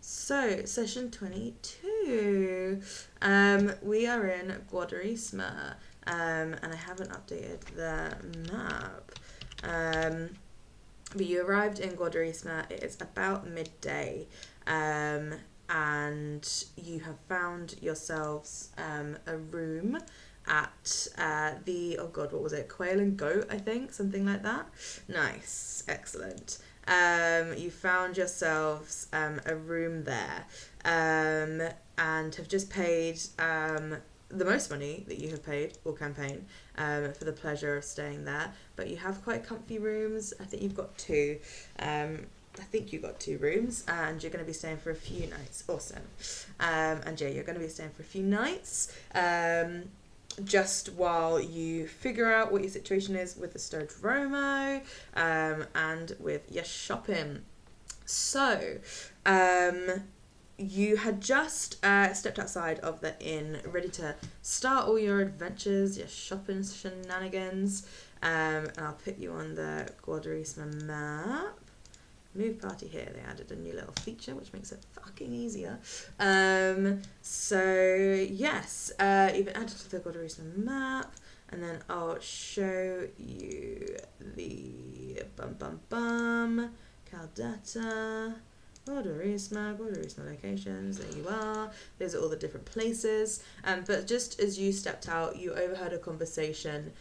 So, session 22. We are in Guadarisma, and I haven't updated the map. But you arrived in Guadarisma, it is about midday, and you have found yourselves a room at oh god, what was it? Quail and Goat, I think, something like that. Nice, excellent. You found yourselves a room there, and have just paid the most money that you have paid all campaign for the pleasure of staying there. But you have quite comfy rooms. I think you've got two. I think you got two rooms, and you're going to be staying for a few nights. Awesome. And yeah, you're going to be staying for a few nights. Just while you figure out what your situation is with the Stodromo, and with your shopping. So, you had just stepped outside of the inn, ready to start all your adventures, your shopping shenanigans. And I'll put you on the Guadarisma map. Move party here. They added a new little feature which makes it fucking easier. So yes, you've been added to the Guadarisma map, and then I'll show you the Caldetta, Guadarisma locations. There you are. Those are all the different places. But just as you stepped out, you overheard a conversation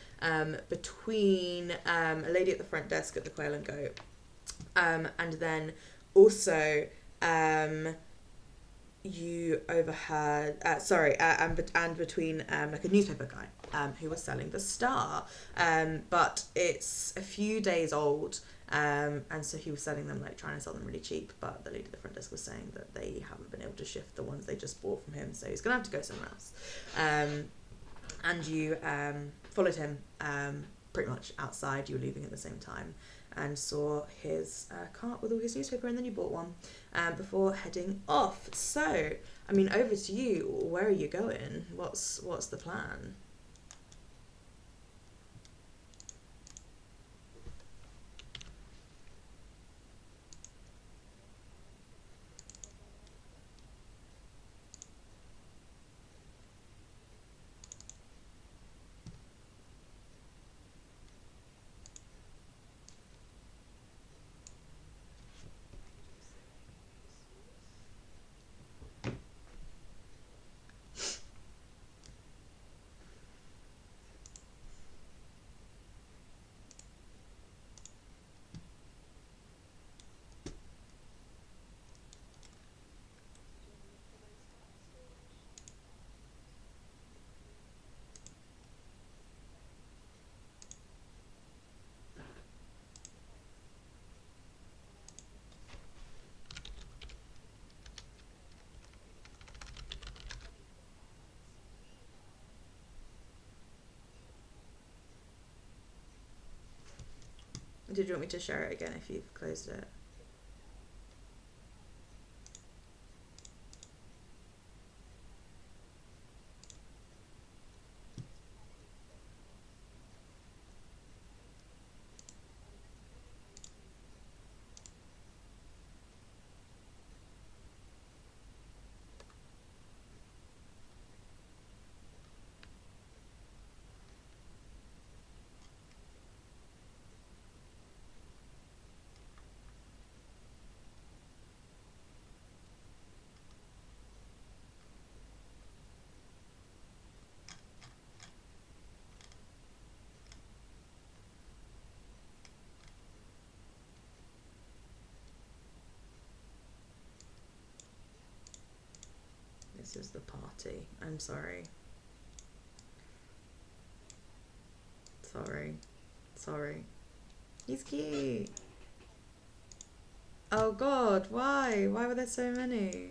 between a lady at the front desk at the Quail and Goat. And then also you overheard and between like a newspaper guy who was selling the Star, but it's a few days old, and so he was selling them, like trying to sell them really cheap, but the lady at the front desk was saying that they haven't been able to shift the ones they just bought from him, so he's gonna have to go somewhere else. And you followed him pretty much outside. You were leaving at the same time and saw his cart with all his newspaper, and then you bought one before heading off. So, I mean, over to you. Where are you going? What's the plan? Did you want me to share it again if you've closed it? This is the party. I'm sorry. Sorry. He's cute. Oh god, why? Why were there so many?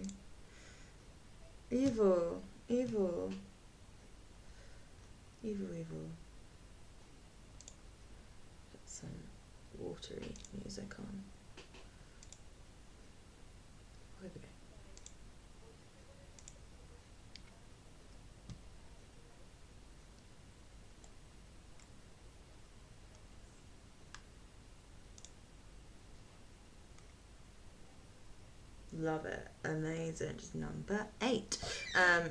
Evil. Evil. Put some watery music on. Here we go. Love it. Amazing. Just number 8.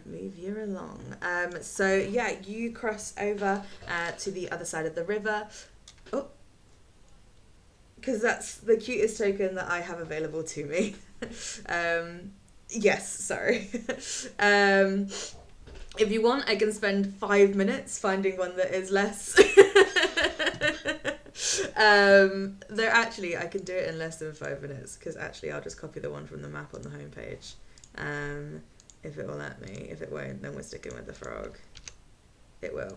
Move you along. So yeah, you cross over to the other side of the river. Oh, because that's the cutest token that I have available to me. Yes, sorry. If you want, I can spend 5 minutes finding one that is less. Though actually, I can do it in less than 5 minutes, because actually I'll just copy the one from the map on the homepage. If it will let me. If it won't, then we're sticking with the frog. It will.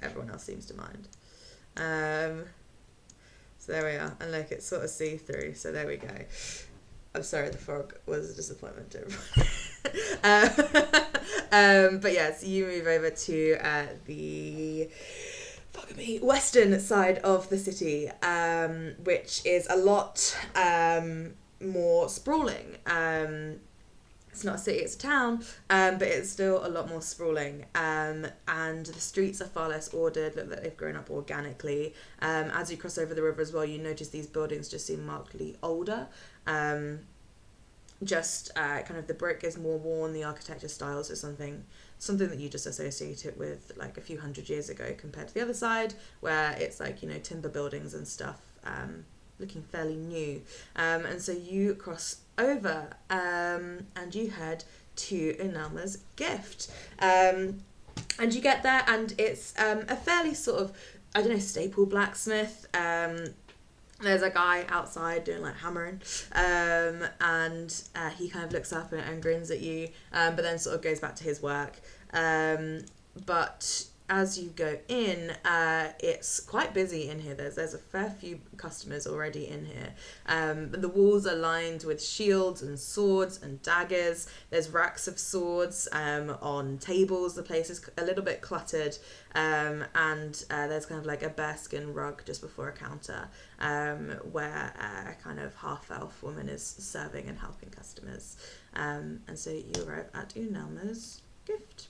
Everyone else seems to mind. So there we are. And look, it's sort of see-through, so there we go. I'm sorry, the frog was a disappointment to everyone. But yeah, so you move over to the western side of the city, which is a lot more sprawling. It's not a city, it's a town, but it's still a lot more sprawling. And the streets are far less ordered, look like they've grown up organically. As you cross over the river as well, you notice these buildings just seem markedly older. Kind of the brick is more worn, the architecture styles is something that you just associate it with like a few hundred years ago, compared to the other side where it's like, you know, timber buildings and stuff, looking fairly new. And so you cross over and you head to Unalma's gift. And you get there and it's a fairly sort of, I don't know, staple blacksmith. There's a guy outside doing like hammering, and he kind of looks up and grins at you, but then sort of goes back to his work. But as you go in, it's quite busy in here. There's a fair few customers already in here. The walls are lined with shields and swords and daggers. There's racks of swords on tables. The place is a little bit cluttered, and there's kind of like a bearskin rug just before a counter, where a kind of half-elf woman is serving and helping customers. And so you arrive at Unalma's gift.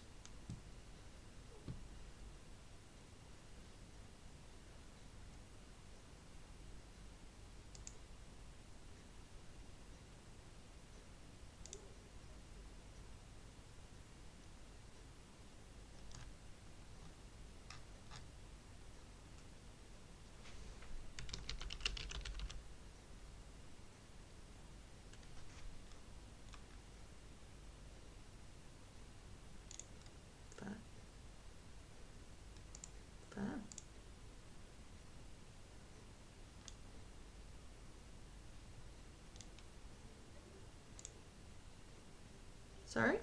Sorry?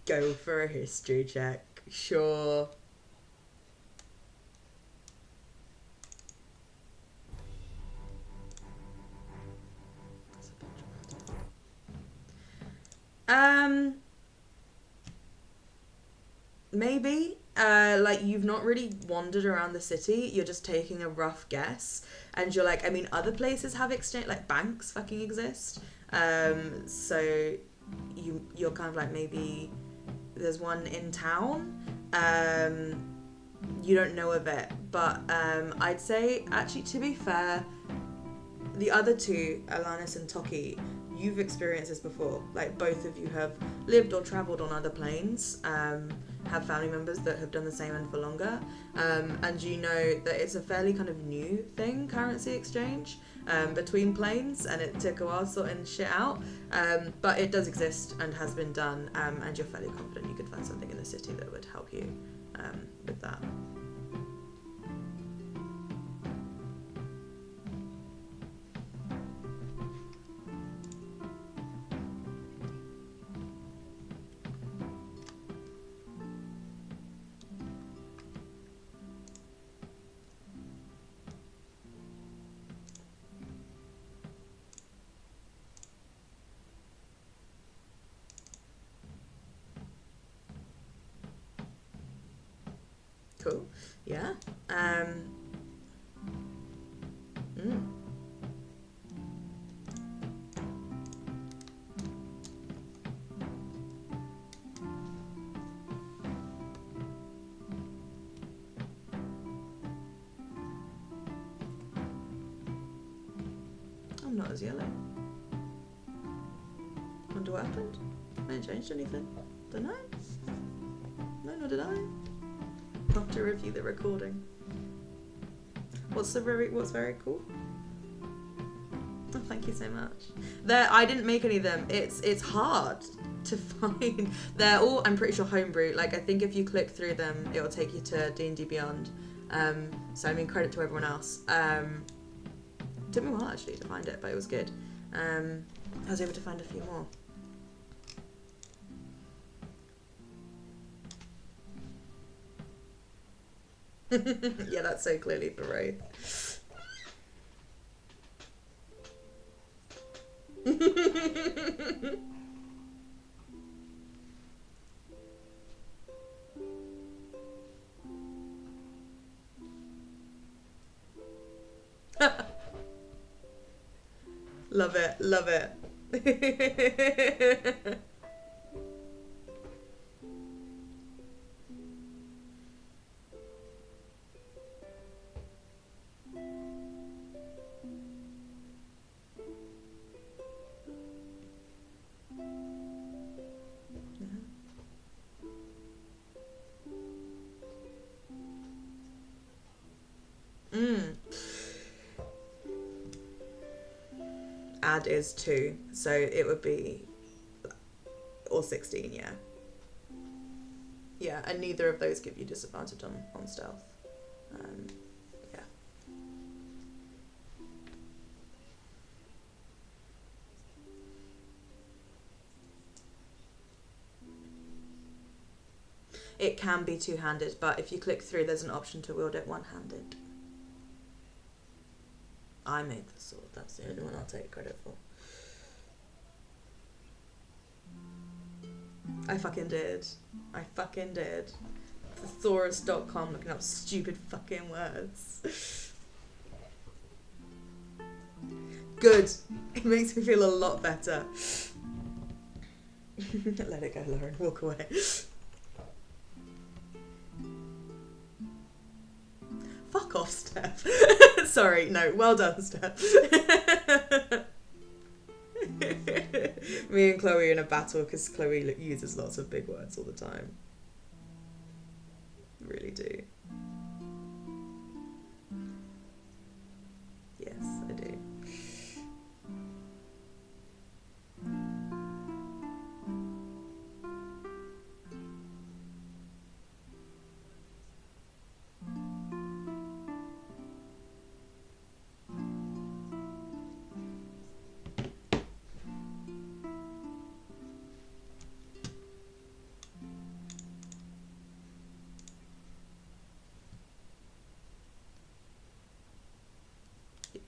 Go for a history check. Sure. Maybe. Like, you've not really wandered around the city. You're just taking a rough guess. And you're like, I mean, other places have exchange, like banks fucking exist. So you're kind of like, maybe there's one in town. You don't know of it, but I'd say, actually, to be fair, the other two, Alanis and Toki, you've experienced this before. Like, both of you have lived or travelled on other planes, have family members that have done the same and for longer, and you know that it's a fairly kind of new thing, currency exchange between planes, and it took a while sorting shit out, but it does exist and has been done, and you're fairly confident you could find something in the city that would help you with that. Cool. Yeah. I'm not as yellow. Wonder what happened. I ain't changed anything. Don't know. No, nor did I. Have to review the recording. What's very cool? Oh, thank you so much. I didn't make any of them. It's hard to find. They're all, I'm pretty sure, homebrew. Like, I think if you click through them, it will take you to D&D Beyond. So I mean, credit to everyone else. Took me a while actually to find it, but it was good. I was able to find a few more. Yeah, that's so clearly for Wraith. Love it, love it. Add is 2, so it would be, or 16, yeah. Yeah, and neither of those give you disadvantage on stealth. Yeah. It can be two-handed, but if you click through, there's an option to wield it one-handed. I made the sword, that's the only one I'll take credit for. I fucking did. I fucking did. Thesaurus.com looking up stupid fucking words. Good. It makes me feel a lot better. Let it go, Lauren. Walk away. Fuck off, Steph. Sorry, no, well done, Steph. Me and Chloe are in a battle because Chloe uses lots of big words all the time. Really do. Yes, I do.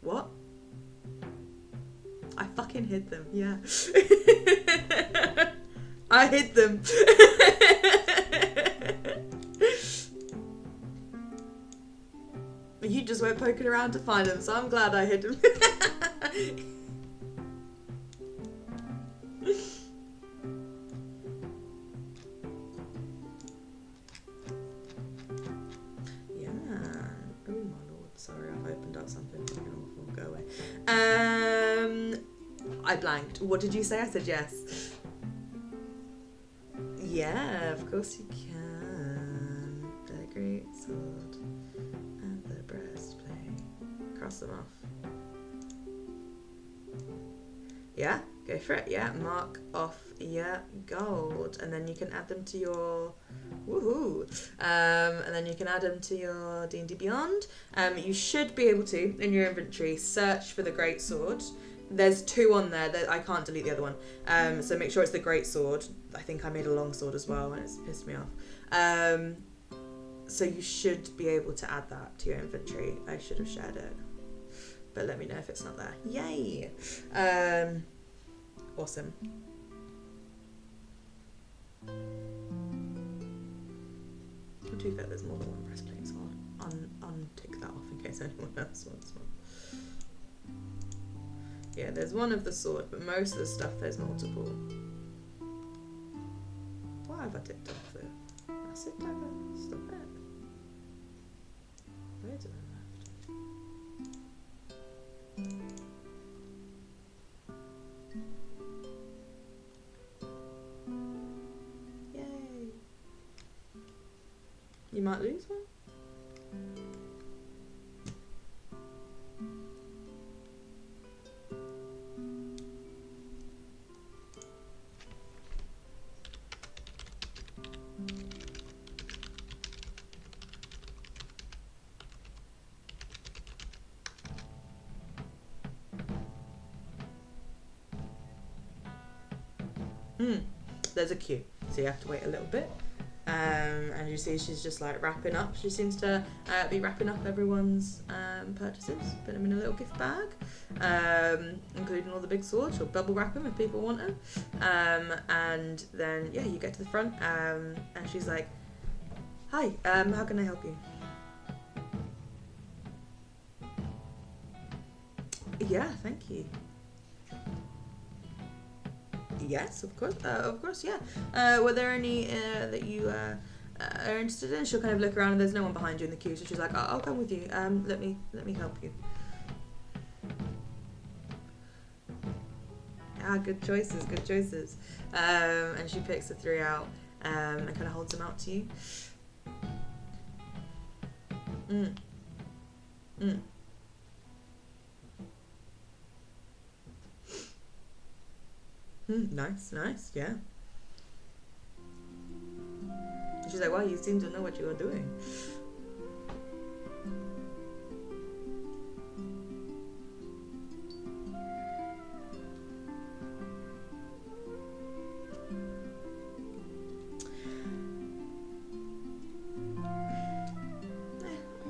What? I fucking hid them, yeah. I hid them. You just went poking around to find them, so I'm glad I hid them. I blanked. What did you say? I said yes. Yeah, of course you can. The great sword and the breastplate. Cross them off. Yeah, go for it. Yeah, mark off your gold. And then you can add them to your... Woohoo! And then you can add them to your D&D Beyond. You should be able to, in your inventory, search for the great sword. There's 2 on there that I can't delete the other one. So make sure it's the great sword. I think I made a long sword as well and it's pissed me off. So you should be able to add that to your inventory. I should have shared it. But let me know if it's not there. Yay! Awesome. To be fair, there's more than one breastplate, so I'll untick that off in case anyone else wants one. Yeah, there's one of the sword, but most of the stuff there's multiple. Why have I ticked off there? I said stop it. Where did I left? Yay! You might lose one. There's a queue, so you have to wait a little bit. And you see she's just like wrapping up. She seems to be wrapping up everyone's purchases, put them in a little gift bag, including all the big swords. She'll bubble wrap them if people want them. And then, yeah, you get to the front and she's like, hi, how can I help you? Yeah, thank you. Yes, of course, yeah. Were there any that you are interested in? She'll kind of look around and there's no one behind you in the queue, so she's like, I'll come with you. Let me help you. Ah, good choices. And she picks the 3 out and kind of holds them out to you. Nice, yeah. She's like, wow, you seem to know what you are doing.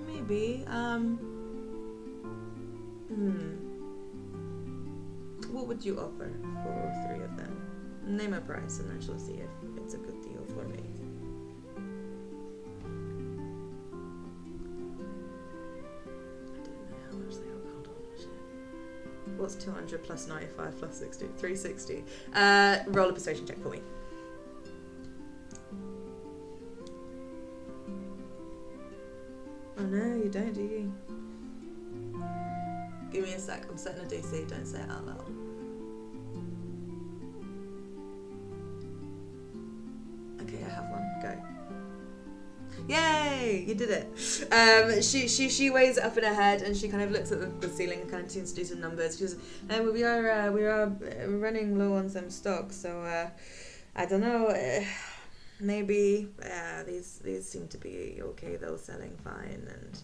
Maybe, what would you offer for all 3 of them? Name a price and then she'll see if it's a good deal for me. I don't know how much they are. Hold on, shit. What's 200 plus 95 plus 60? 360. Roll a persuasion check for me. Oh no, you don't, do you? Give me a sec, I'm setting a DC, don't say it out loud. Okay, I have one, go. Yay! You did it. She weighs it up in her head and she kind of looks at the ceiling and kind of seems to do some numbers. She goes, we are running low on some stock, so I don't know. Maybe these seem to be okay though, selling fine. And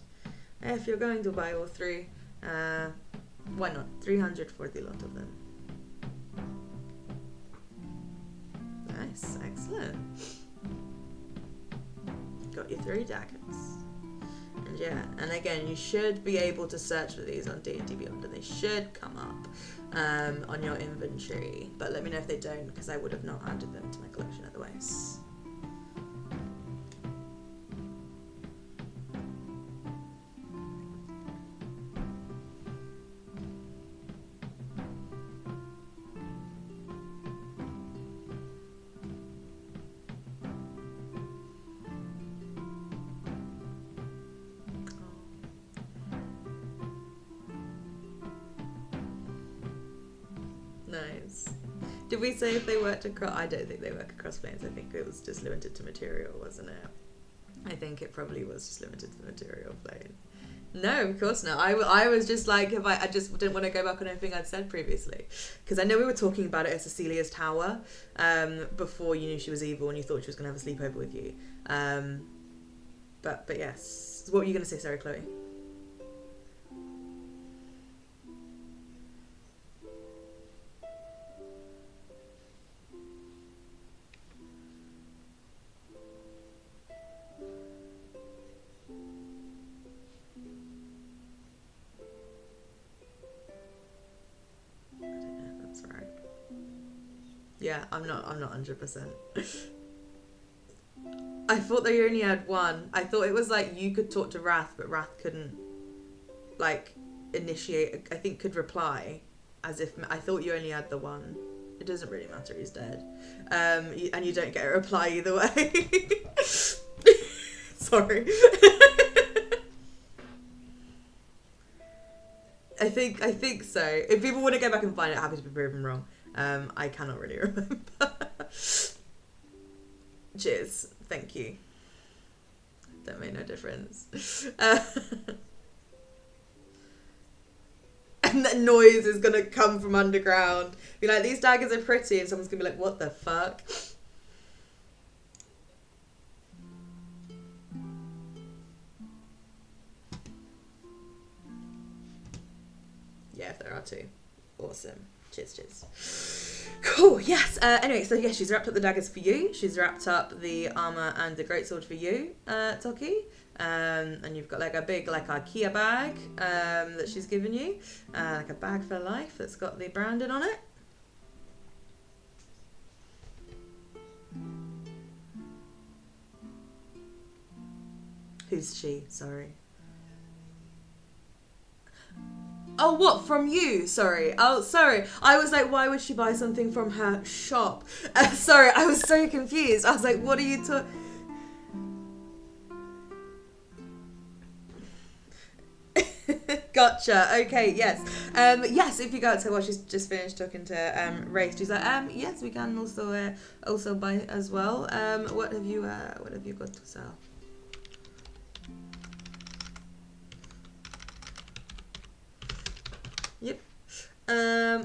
if you're going to buy all 3, why not? 300 for the lot of them. Nice, excellent. Got your 3 daggers. And yeah, and again, you should be able to search for these on D&D Beyond, and they should come up on your inventory. But let me know if they don't, because I would have not added them to my collection otherwise. Nice. Did we say if they worked across? I don't think they work across planes. I think it was just limited to material, wasn't it? I think it probably was just limited to the material plane. No, of course not. I was just like, if I just didn't want to go back on anything I'd said previously. Because I know we were talking about it as Cecilia's tower before you knew she was evil and you thought she was going to have a sleepover with you. But yes. What were you going to say, sorry, Chloe? Yeah, I'm not 100%. I thought they only had one. I thought it was like you could talk to Wrath, but Wrath couldn't like initiate. I think could reply, as if I thought you only had the one. It doesn't really matter. He's dead, and you don't get a reply either way. Sorry. I think so. If people want to go back and find it, happy to be proven wrong. I cannot really remember. Cheers. Thank you. That made no difference. And that noise is gonna come from underground. Be like, these daggers are pretty, and someone's gonna be like, what the fuck? Yeah, if there are two. Awesome. Cheers. Cool, yes. Anyway, so yeah, she's wrapped up the daggers for you. She's wrapped up the armour and the greatsword for you, Toki. And you've got like a big like IKEA bag that she's given you. Like a bag for life that's got the branding on it. Who's she? Sorry. Oh, what? From you? Sorry. Oh, sorry. I was like, why would she buy something from her shop? Sorry, I was so confused. I was like, what are you talking... Gotcha. Okay, yes. Yes, if you go out to, well, she's just finished talking to Race. She's like, yes, we can also buy as well. What have you got to sell? Yep.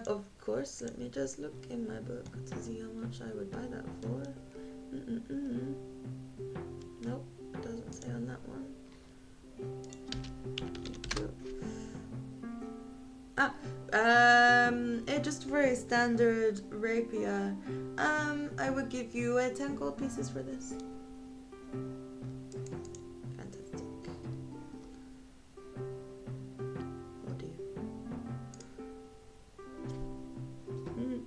Of course, let me just look in my book to see how much I would buy that for. Nope, doesn't say on that one. Just for a standard rapier, I would give you 10 gold pieces for this. Fantastic. Oh dear. Mm.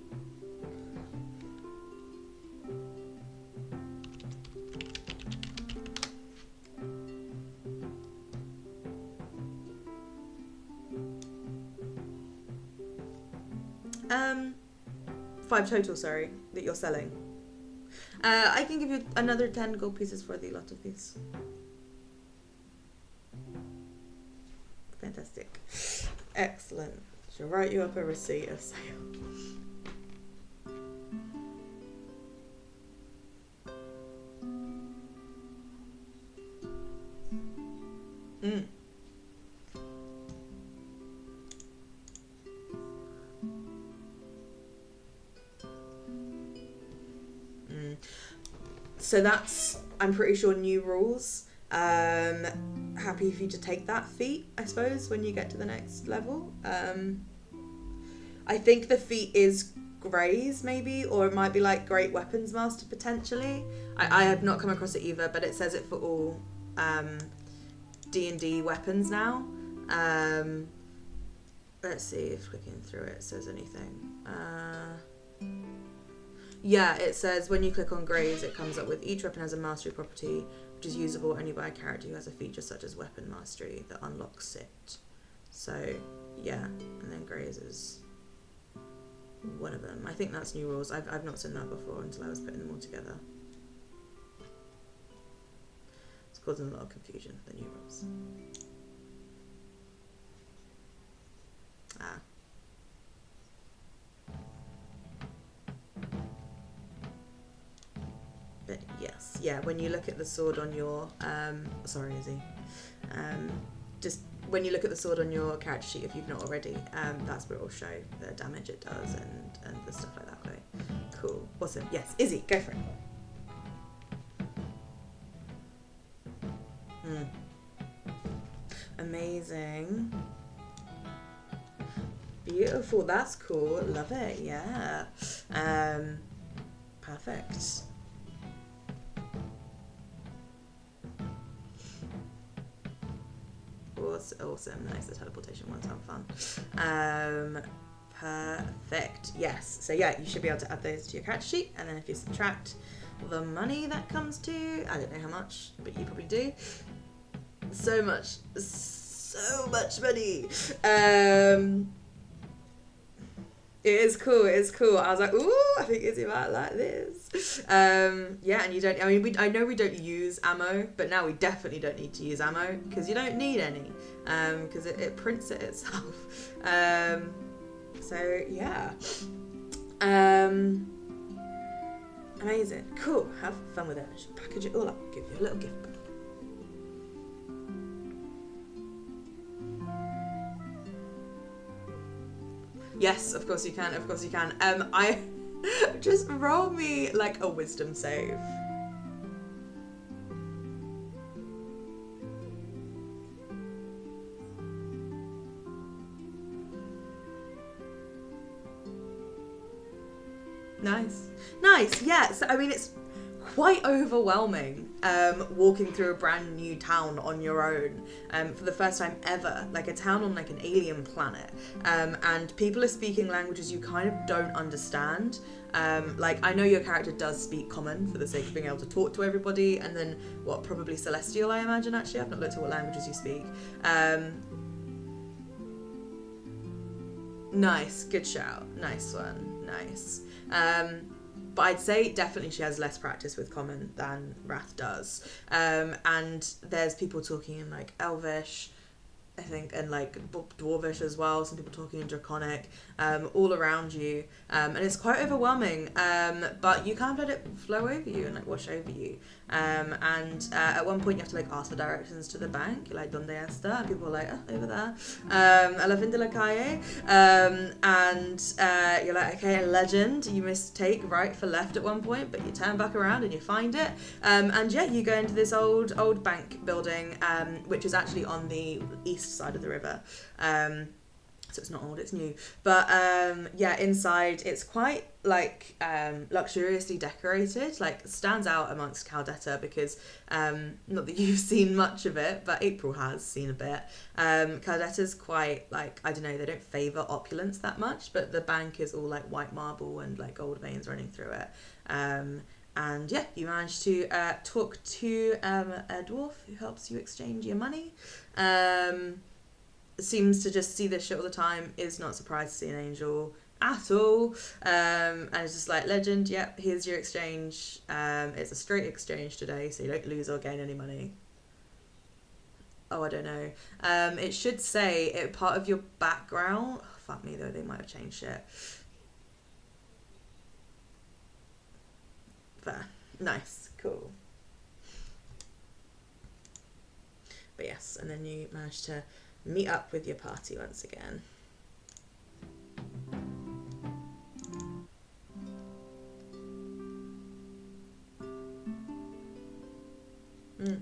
5 total, sorry, that you're selling. I can give you another 10 gold pieces for the lot of these. Fantastic. Excellent. She'll write you up a receipt of sale. Mm. So that's, I'm pretty sure, new rules. Happy for you to take that feat, I suppose, when you get to the next level. I think the feat is Graze, maybe, or it might be like Great Weapons Master, potentially. I have not come across it either, but it says it for all D&D weapons now. Let's see if clicking through it says anything. Yeah, it says when you click on Graze, it comes up with each weapon has a mastery property, which is usable only by a character who has a feature such as weapon mastery that unlocks it. So, yeah, and then Graze is one of them. I think that's new rules. I've not seen that before until I was putting them all together. It's causing a lot of confusion, the new rules. Ah. But yes, yeah, when you look at the sword on your, sorry Izzy, just when you look at the sword on your character sheet, if you've not already, that's where it will show the damage it does and the stuff like that. Okay. Cool, awesome, yes, Izzy, go for it. Amazing. Beautiful, that's cool, love it, yeah. Perfect. Awesome, nice, the teleportation ones are fun. Perfect, yes. So yeah, you should be able to add those to your character sheet, and then if you subtract the money that comes to you. I don't know how much, but you probably do. So much money. It is cool. It is cool. I was like, ooh, I think Izzy might like this. Yeah, and you don't. I mean, I know we don't use ammo, but now we definitely don't need to use ammo because you don't need any. Because it prints it itself. So yeah. Amazing. Cool. Have fun with it. Just package it all up. Give you a little gift bag. Yes, of course you can. Of course you can. I just roll me like a wisdom save. Nice. Nice. Yeah. So I mean, it's quite overwhelming walking through a brand new town on your own for the first time ever, like a town on like an alien planet, and people are speaking languages you kind of don't understand. Like, I know your character does speak common for the sake of being able to talk to everybody, and then probably celestial, I imagine. Actually, I've not looked at what languages you speak. Nice, good shout. Nice one. Nice. But I'd say definitely she has less practice with common than Wrath does. And there's people talking in like Elvish, I think, and like Dwarvish as well. Some people talking in Draconic, all around you, and it's quite overwhelming. But you kind of let it flow over you and like wash over you. And at one point you have to like ask for directions to the bank. You're like, "Donde está?" And people are like, "Oh, over there." A la fin de la calle. And you're like, "Okay, legend." You mistake right for left at one point, but you turn back around and you find it. And yeah, you go into this old bank building, which is actually on the east side of the river. So it's not old, it's new. But yeah, inside it's quite like luxuriously decorated. Like, stands out amongst Caldetta because not that you've seen much of it, but April has seen a bit. Caldetta's quite like, I don't know, they don't favour opulence that much, but the bank is all like white marble and like gold veins running through it. And yeah, you manage to talk to a dwarf who helps you exchange your money. Seems to just see this shit all the time, is not surprised to see an angel at all. And it's just like, legend, yep, here's your exchange. It's a straight exchange today, so you don't lose or gain any money. Oh, I don't know. It should say it part of your background. Oh, fuck me though, they might have changed it. Fair. Nice. Cool. But yes, and then you manage to meet up with your party once again. Mm.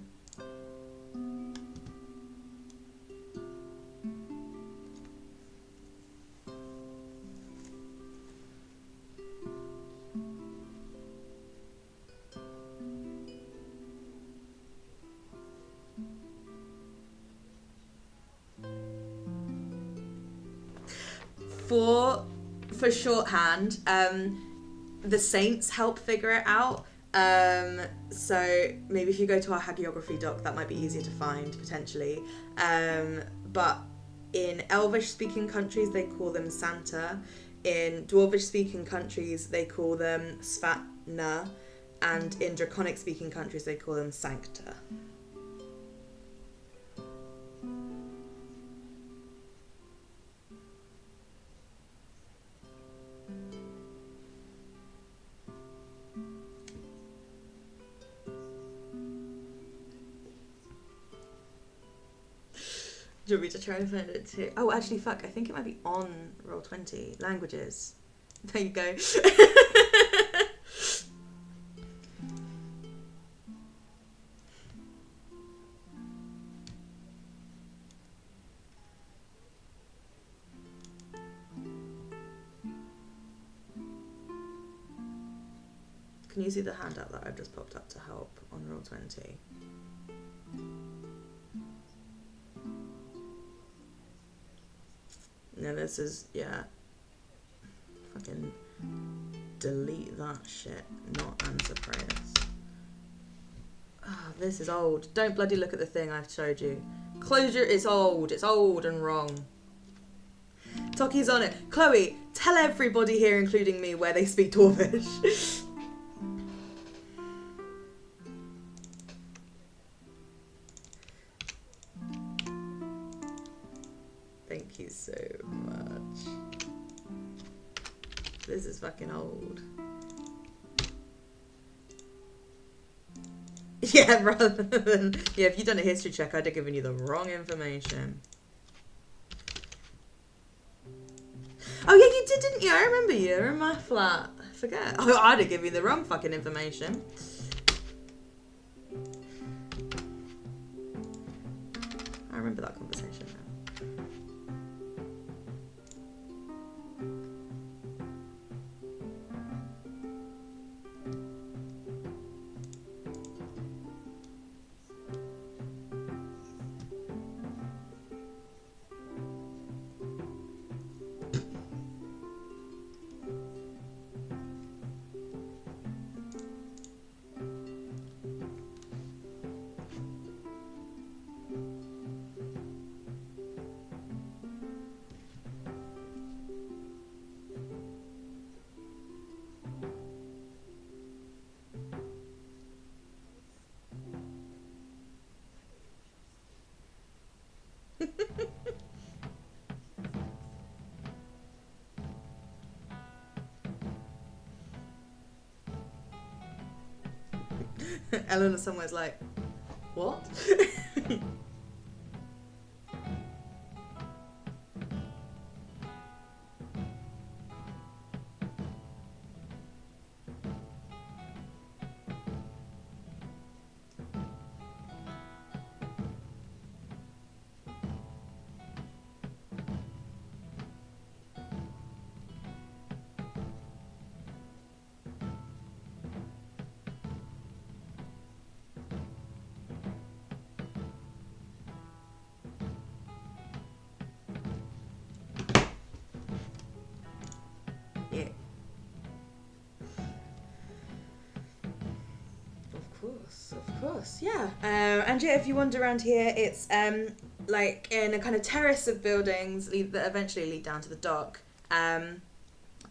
For shorthand, the saints help figure it out. So maybe if you go to our hagiography doc, that might be easier to find potentially. But in Elvish speaking countries, they call them Santa. In Dwarvish speaking countries, they call them Svatna. And in Draconic speaking countries, they call them Sancta. Do you want me to try and find it too? Oh, actually, fuck. I think it might be on Roll20. Languages. There you go. Can you see the handout that I've just popped up to help on Roll20? No, this is, yeah. Fucking delete that shit. Not answer prayers. Oh, this is old. Don't bloody look at the thing I've showed you. Closure is old. It's old and wrong. Toki's on it. Chloe, tell everybody here, including me, where they speak Dwarvish. Thank you so much. This is fucking old. Yeah, rather than... Yeah, if you'd done a history check, I'd have given you the wrong information. Oh, yeah, you did, didn't you? I remember you. You're in my flat. I forget. Oh, I'd have given you the wrong fucking information. I remember that conversation now. Eleanor somewhere's like, what? Yeah. Of course, yeah. And yeah, if you wander around here, it's like in a kind of terrace of buildings that eventually lead down to the dock.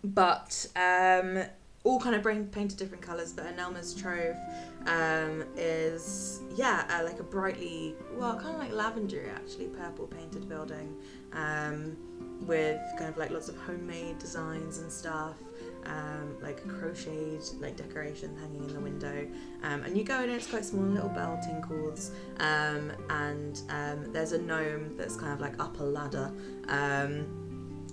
But all kind of painted different colours. But Anelma's Trove is, yeah, like a brightly, well, kind of like lavender actually, purple painted building with kind of like lots of homemade designs and stuff. Like crocheted like decoration hanging in the window, and you go in and it's quite small, little bell tinkles, and there's a gnome that's kind of like up a ladder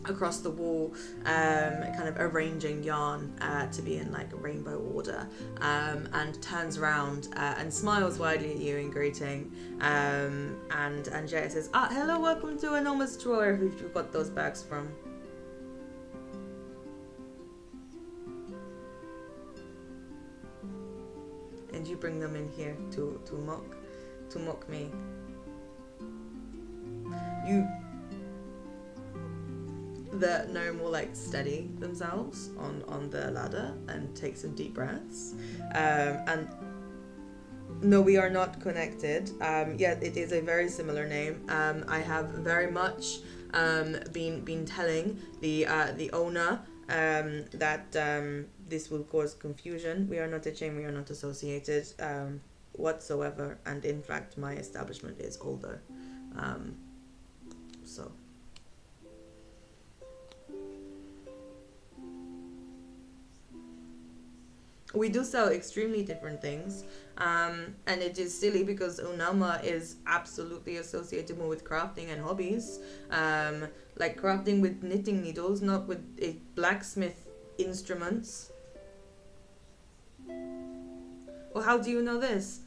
across the wall, kind of arranging yarn to be in like a rainbow order, and turns around and smiles widely at you in greeting, and Jaya says, hello, welcome to Enormous Drawer, who you got those bags from. And you bring them in here to mock me. The gnome will like steady themselves on the ladder and take some deep breaths. And no, we are not connected. Yet it is a very similar name. I have very much been telling the owner that this will cause confusion. We are not a chain, we are not associated whatsoever, and in fact my establishment is older. So we do sell extremely different things, and it is silly because Unama is absolutely associated more with crafting and hobbies, like crafting with knitting needles, not with a blacksmith instruments. Well, how do you know this?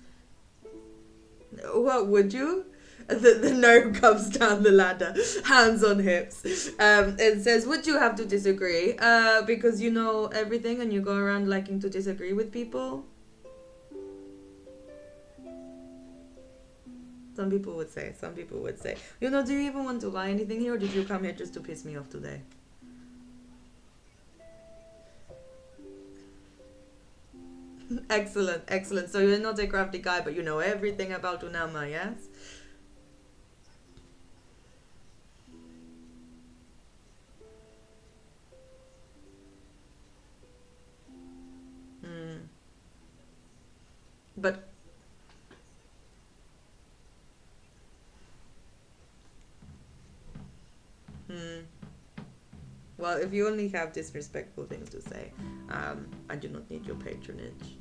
What, would you? The gnome comes down the ladder, hands on hips, and says, would you have to disagree? Because you know everything and you go around liking to disagree with people? Some people would say. You know, do you even want to buy anything here, or did you come here just to piss me off today? Excellent, excellent. So you're not a crafty guy, but you know everything about Unama, yes? Mm. But mm, well, if you only have disrespectful things to say, I do not need your patronage.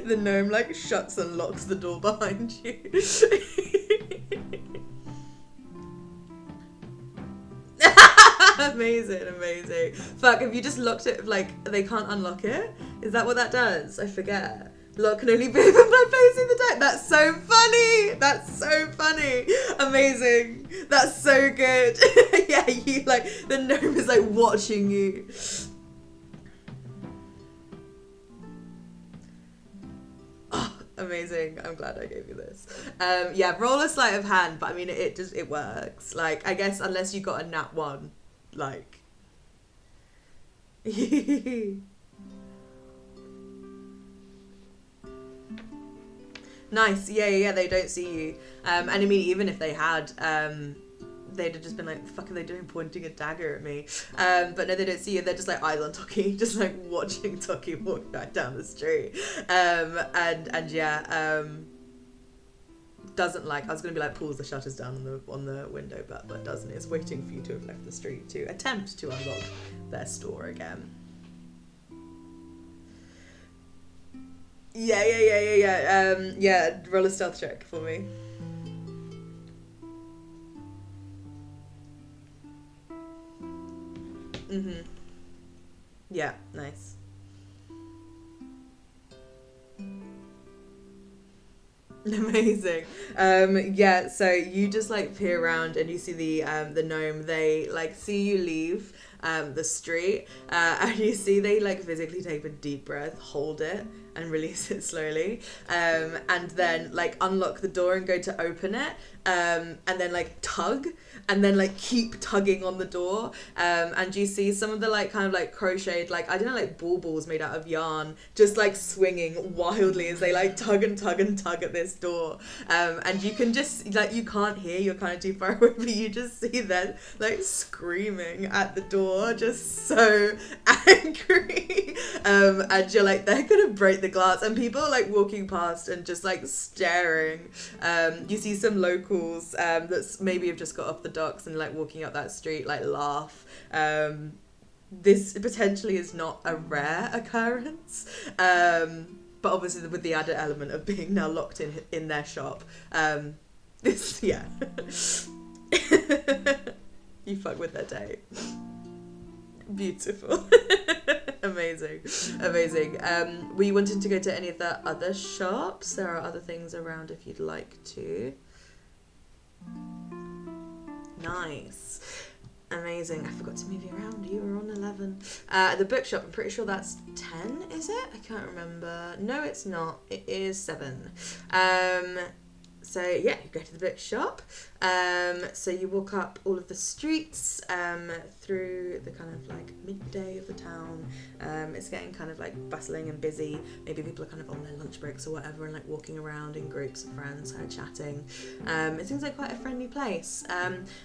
The gnome like shuts and locks the door behind you. Amazing, amazing. Fuck, have you just locked it, like, they can't unlock it? Is that what that does? I forget. Lock can only be opened by facing the deck. That's so funny. That's so funny. Amazing. That's so good. Yeah, you like, the gnome is like watching you. Oh, amazing. I'm glad I gave you this. Yeah, roll a sleight of hand, but I mean, it works. Like, I guess unless you got a nat one, like. Nice. Yeah, yeah, yeah, they don't see you. And I mean, even if they had, they'd have just been like, the fuck are they doing pointing a dagger at me? But no, they don't see you. They're just like eyes on Toki, just like watching Toki walk back down the street. And yeah, doesn't like, I was going to be like, pulls the shutters down on the window, but doesn't. It's waiting for you to have left the street to attempt to unlock their store again. Yeah. Yeah, roll a stealth check for me. Mm-hmm. Yeah, nice. Amazing. Yeah, so you just like peer around and you see the gnome. They like see you leave the street, and you see they like physically take a deep breath, hold it, and release it slowly, and then like unlock the door and go to open it, and then like tug, and then like keep tugging on the door, and you see some of the like kind of like crocheted, like I don't know, like baubles made out of yarn just like swinging wildly as they like tug and tug and tug at this door, and you can just like, you can't hear, you're kind of too far away, but you just see them like screaming at the door, just so angry, and you're like, they're gonna break the glass, and people are like walking past and just like staring. You see some locals that's maybe have just got off the docks and like walking up that street, like laugh. This potentially is not a rare occurrence, but obviously with the added element of being now locked in their shop, this, yeah. You fuck with their day. Beautiful. Amazing. Were you wanting to go to any of the other shops? There are other things around if you'd like to. Nice. Amazing. I forgot to move you around. You were on 11. The bookshop, I'm pretty sure that's 10, is it? I can't remember. No, it's not. It is 7. So yeah, you go to the bookshop. So you walk up all of the streets, through the kind of like midday of the town. It's getting kind of like bustling and busy. Maybe people are kind of on their lunch breaks or whatever and like walking around in groups of friends, kind of chatting. It seems like quite a friendly place.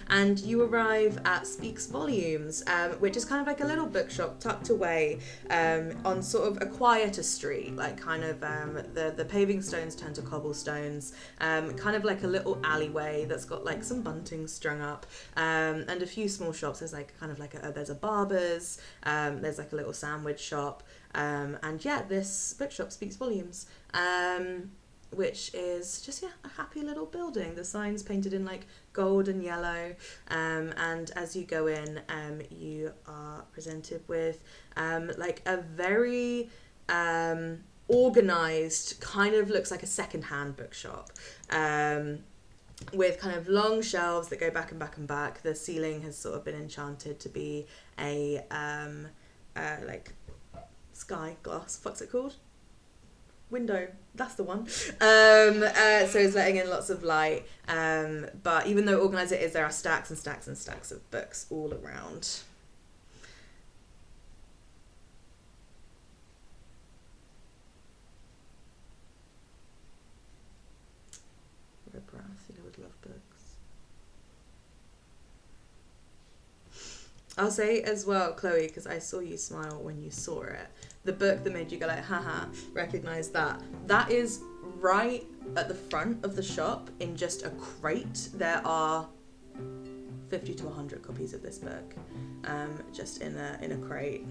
And you arrive at Speaks Volumes, which is kind of like a little bookshop tucked away on sort of a quieter street, like kind of the paving stones turn to cobblestones, kind of like a little alleyway that's got like some bunting strung up, and a few small shops. There's like kind of like there's a barber's, there's like a little sandwich shop, and yeah, this bookshop Speaks Volumes, which is just, yeah, a happy little building. The sign's painted in like gold and yellow, and as you go in, you are presented with like a very organized, kind of looks like a second-hand bookshop, with kind of long shelves that go back and back and back. The ceiling has sort of been enchanted to be a like sky glass. What's it called? Window. That's the one. So it's letting in lots of light. But even though organised it is, there are stacks and stacks and stacks of books all around. Ripper, I think I would love books. I'll say as well, Chloe, because I saw you smile when you saw it. The book that made you go like, haha, recognise that. That is right at the front of the shop in just a crate. There are 50 to 100 copies of this book, just in a crate.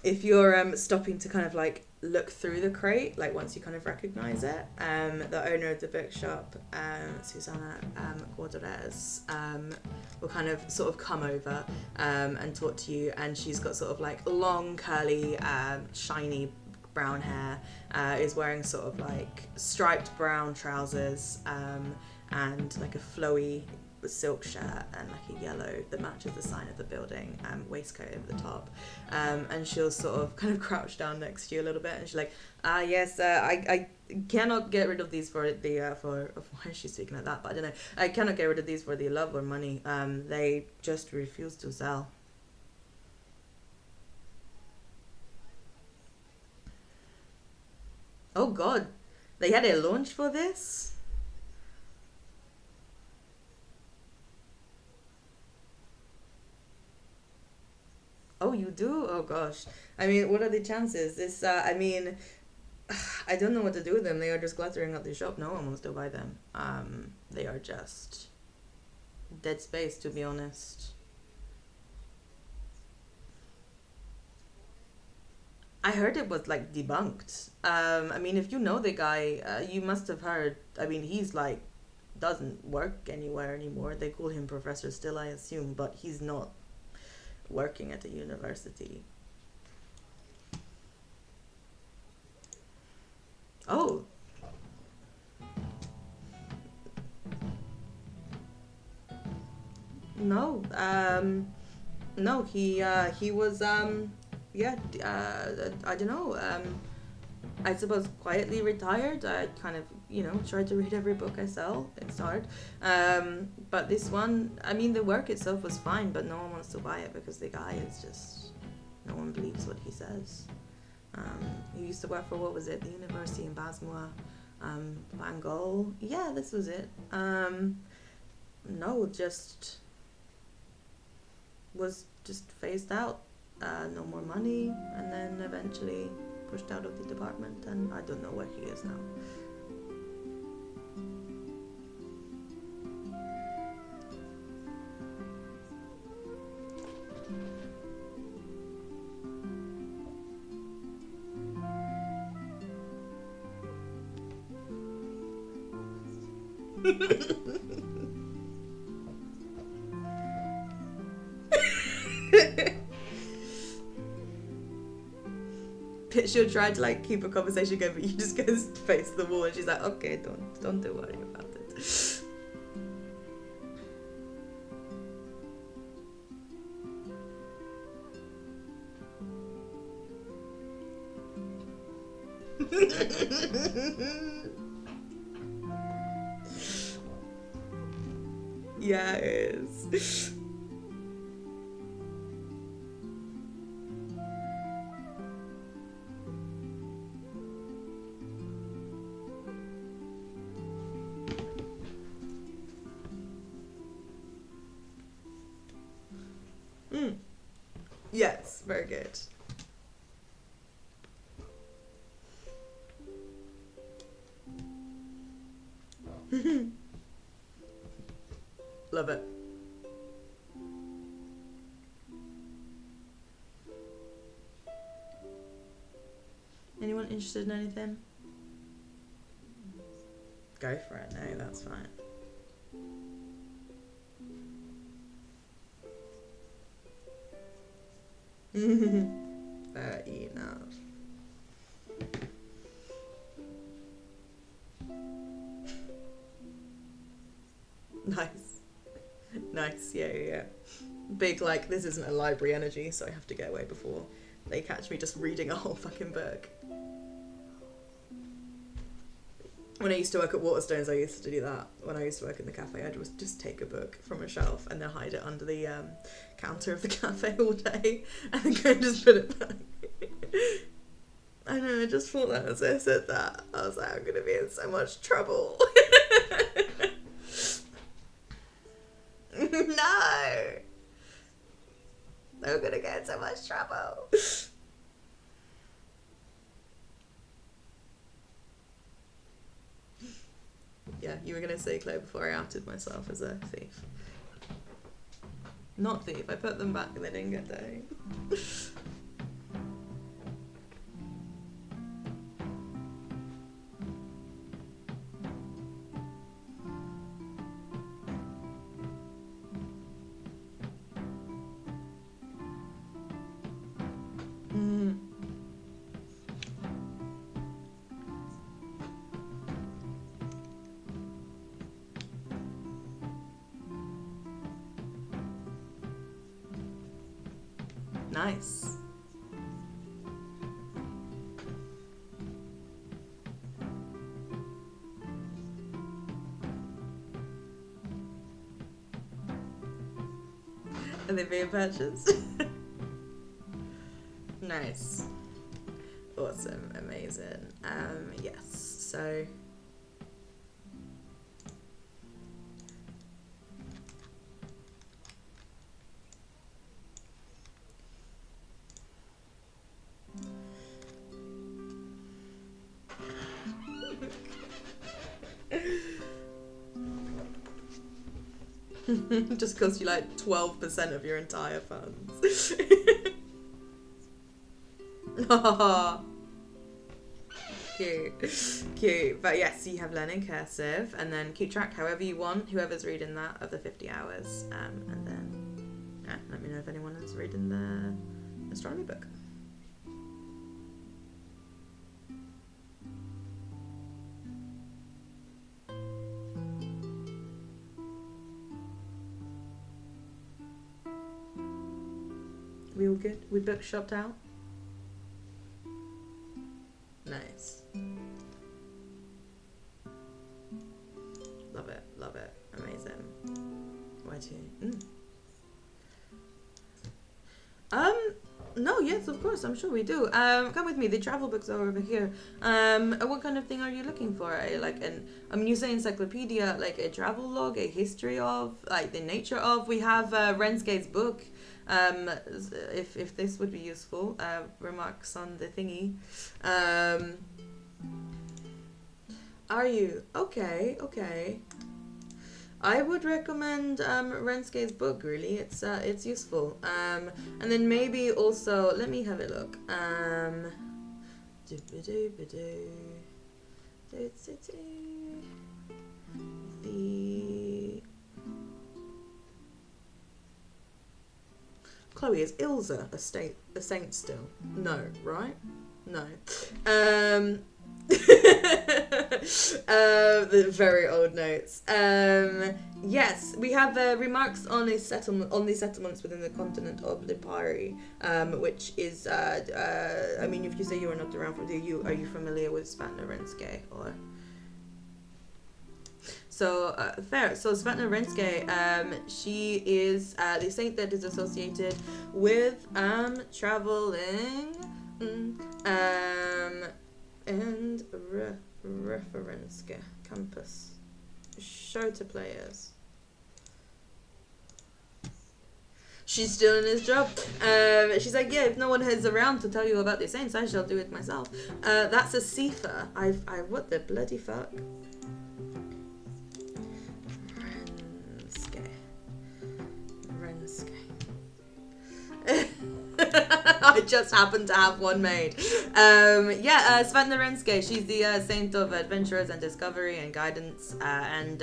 If you're stopping to kind of like look through the crate, like once you kind of recognize it, the owner of the bookshop, Susanna Guadalez, will kind of sort of come over and talk to you, and she's got sort of like long curly shiny brown hair, is wearing sort of like striped brown trousers, and like a flowy silk shirt and like a yellow that matches the sign of the building, waistcoat over the top, and she'll sort of kind of crouch down next to you a little bit, and she's like, yes, I cannot get rid of these for the for why is she speaking like that, but I don't know, I cannot get rid of these for the love or money, they just refuse to sell. Oh god, they had a launch for this? Oh, you do? Oh gosh. I mean, what are the chances? This, I mean, I don't know what to do with them. They are just cluttering up the shop. No one wants to buy them. They are just dead space, to be honest. I heard it was like debunked. I mean, if you know the guy, you must have heard. I mean, he's like doesn't work anywhere anymore. They call him Professor still, I assume, but he's not working at the university. Oh, no. No, he was yeah, I don't know. I suppose quietly retired. I kind of, tried to read every book I sell. It's hard. But this one, I mean, the work itself was fine, but no one wants to buy it because the guy is just, no one believes what he says. He used to work for, what was it, the university in Basmua, Bengal. Yeah, this was it. No, just was just phased out. No more money, and then eventually pushed out of the department, and I don't know where he is now. She'll try to like keep a conversation going, but you just go face the wall, and she's like, okay, don't worry about it. Yeah, it is. Yes, very good. Love it. Anyone interested in anything? Go for it. No, that's fine. Fair enough. Nice. Yeah. Big, like, this isn't a library energy, so I have to get away before they catch me just reading a whole fucking book. When I used to work at Waterstones, I used to do that. When I used to work in the cafe, I'd just take a book from a shelf and then hide it under the counter of the cafe all day, and then go and just put it back. I know, I just thought that as I said that. I was like, I'm going to be in so much trouble. No! I'm going to get in so much trouble. Yeah, you were going to say, Claire, before I outed myself as a thief. Not thief, I put them back and they didn't get taken. Nice. Are they being purchased? Nice. Awesome. Amazing. Yes. So... just cost you like 12% of your entire funds. Cute. But yes, you have learning cursive, and then keep track however you want, whoever's reading that, of the 50 hours. And then let me know if anyone is reading the astronomy book. We all good? We book shopped out? Nice. Love it. Amazing. Why to? No, yes, of course, I'm sure we do. Come with me, the travel books are over here. What kind of thing are you looking for? You say encyclopedia, like a travel log, a history of, like the nature of. We have Renskate's book. If this would be useful, remarks on the thingy. Are you? Okay. I would recommend Renskate's book, really. It's useful. And then maybe also, let me have a look. Chloe, is Ilza a saint still? No, right? No. The very old notes. Yes, we have remarks on the settlements within the continent of Lipari, which is if you say you are not around are you familiar with Svatna Renske or? So, fair. So, Svatna Renske, she is the saint that is associated with traveling and Referenske campus. Show to players. She's still in his job. She's like, yeah, if no one is around to tell you about the saints, I shall do it myself. That's a Sifa. What the bloody fuck? Renske. I just happen to have one made. Svatna Renske, she's the saint of adventurers and discovery and guidance. And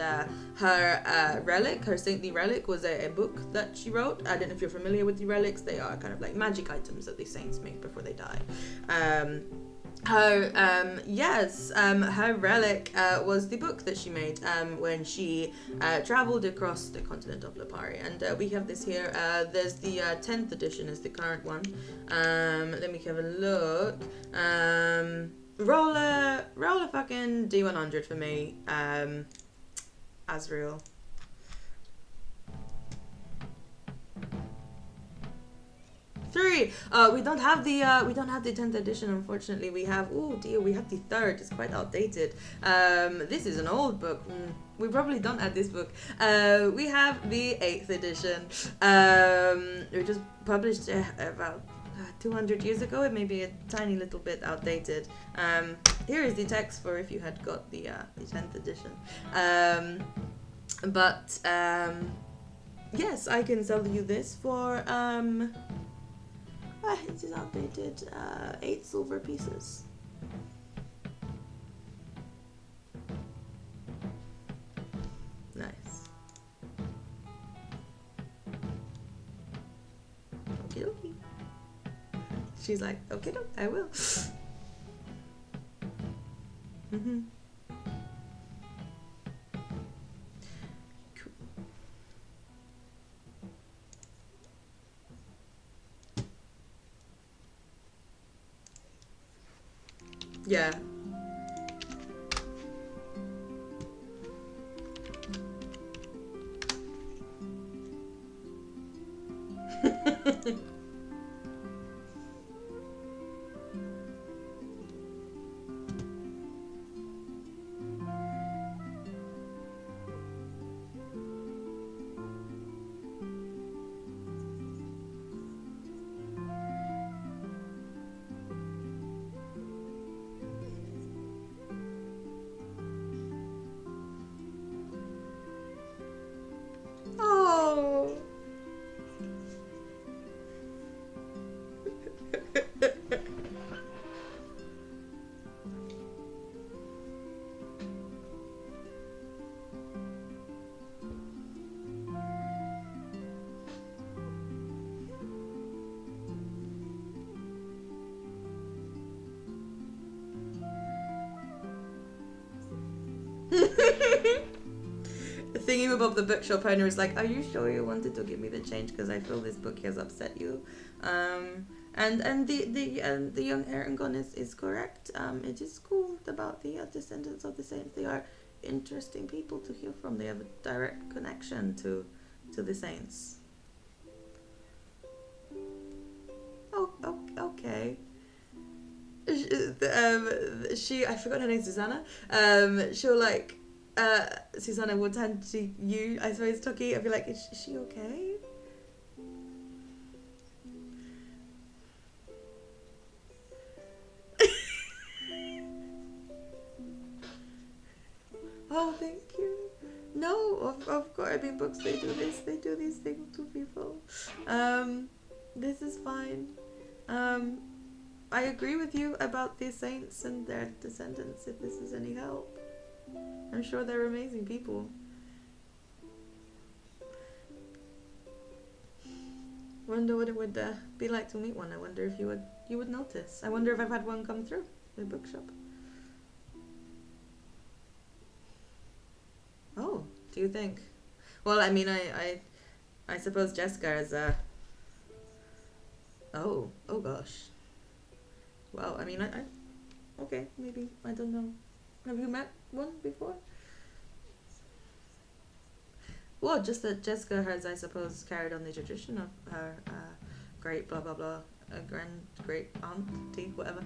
her relic, her saintly relic, was a book that she wrote. I don't know if you're familiar with the relics. They are kind of like magic items that the saints make before they die. her relic was the book that she made when she traveled across the continent of Lipari, and we have this here. There's the 10th edition is the current one. Let me have a look. Roll a fucking D100 for me, Azrael. 3. We don't have the 10th edition, unfortunately. We have we have the 3rd. It's quite outdated. This is an old book. We probably don't have this book. We have the 8th edition. We just published about 200 years ago. It may be a tiny little bit outdated. Here is the text for if you had got the 10th edition. Yes, I can sell you this for it is outdated. 8 silver pieces. Nice. Okie dokie. She's like, okay, no, I will. Cool. Yeah. Oh. Thinking above the bookshop owner is like, are you sure you wanted to give me the change? Because I feel this book has upset you. And the young Erangel is correct. It is cool about the descendants of the saints. They are interesting people to hear from. They have a direct connection to the saints. Oh, okay. I forgot her name, Susanna. She'll like. Susanna will turn to you, I suppose, Toki. I'll be like, is she okay? Oh, thank you. No, of course. I mean, books, they do this. They do these things to people. This is fine. I agree with you about the saints and their descendants, if this is any help. I'm sure they're amazing people. Wonder what it would be like to meet one. I wonder if you would notice. I wonder if I've had one come through the bookshop. Oh, do you think? Well, I mean, I suppose Jessica is Oh gosh. Well, I mean, I okay, maybe, I don't know. Have you met one before? Well, just that Jessica has, I suppose, carried on the tradition of her great blah blah blah, great auntie, whatever.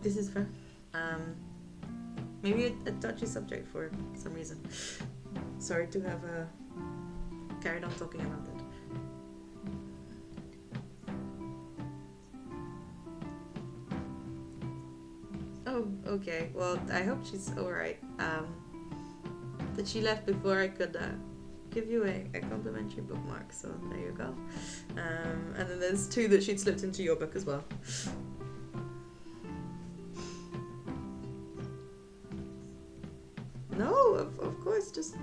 This is fair. Maybe a touchy subject for some reason. Sorry to have carried on talking about it. Oh, okay. Well, I hope she's alright. That she left before I could give you a complimentary bookmark, so there you go. And then there's 2 that she'd slipped into your book as well. No, of course, just...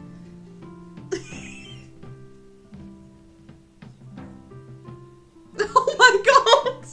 Oh my god!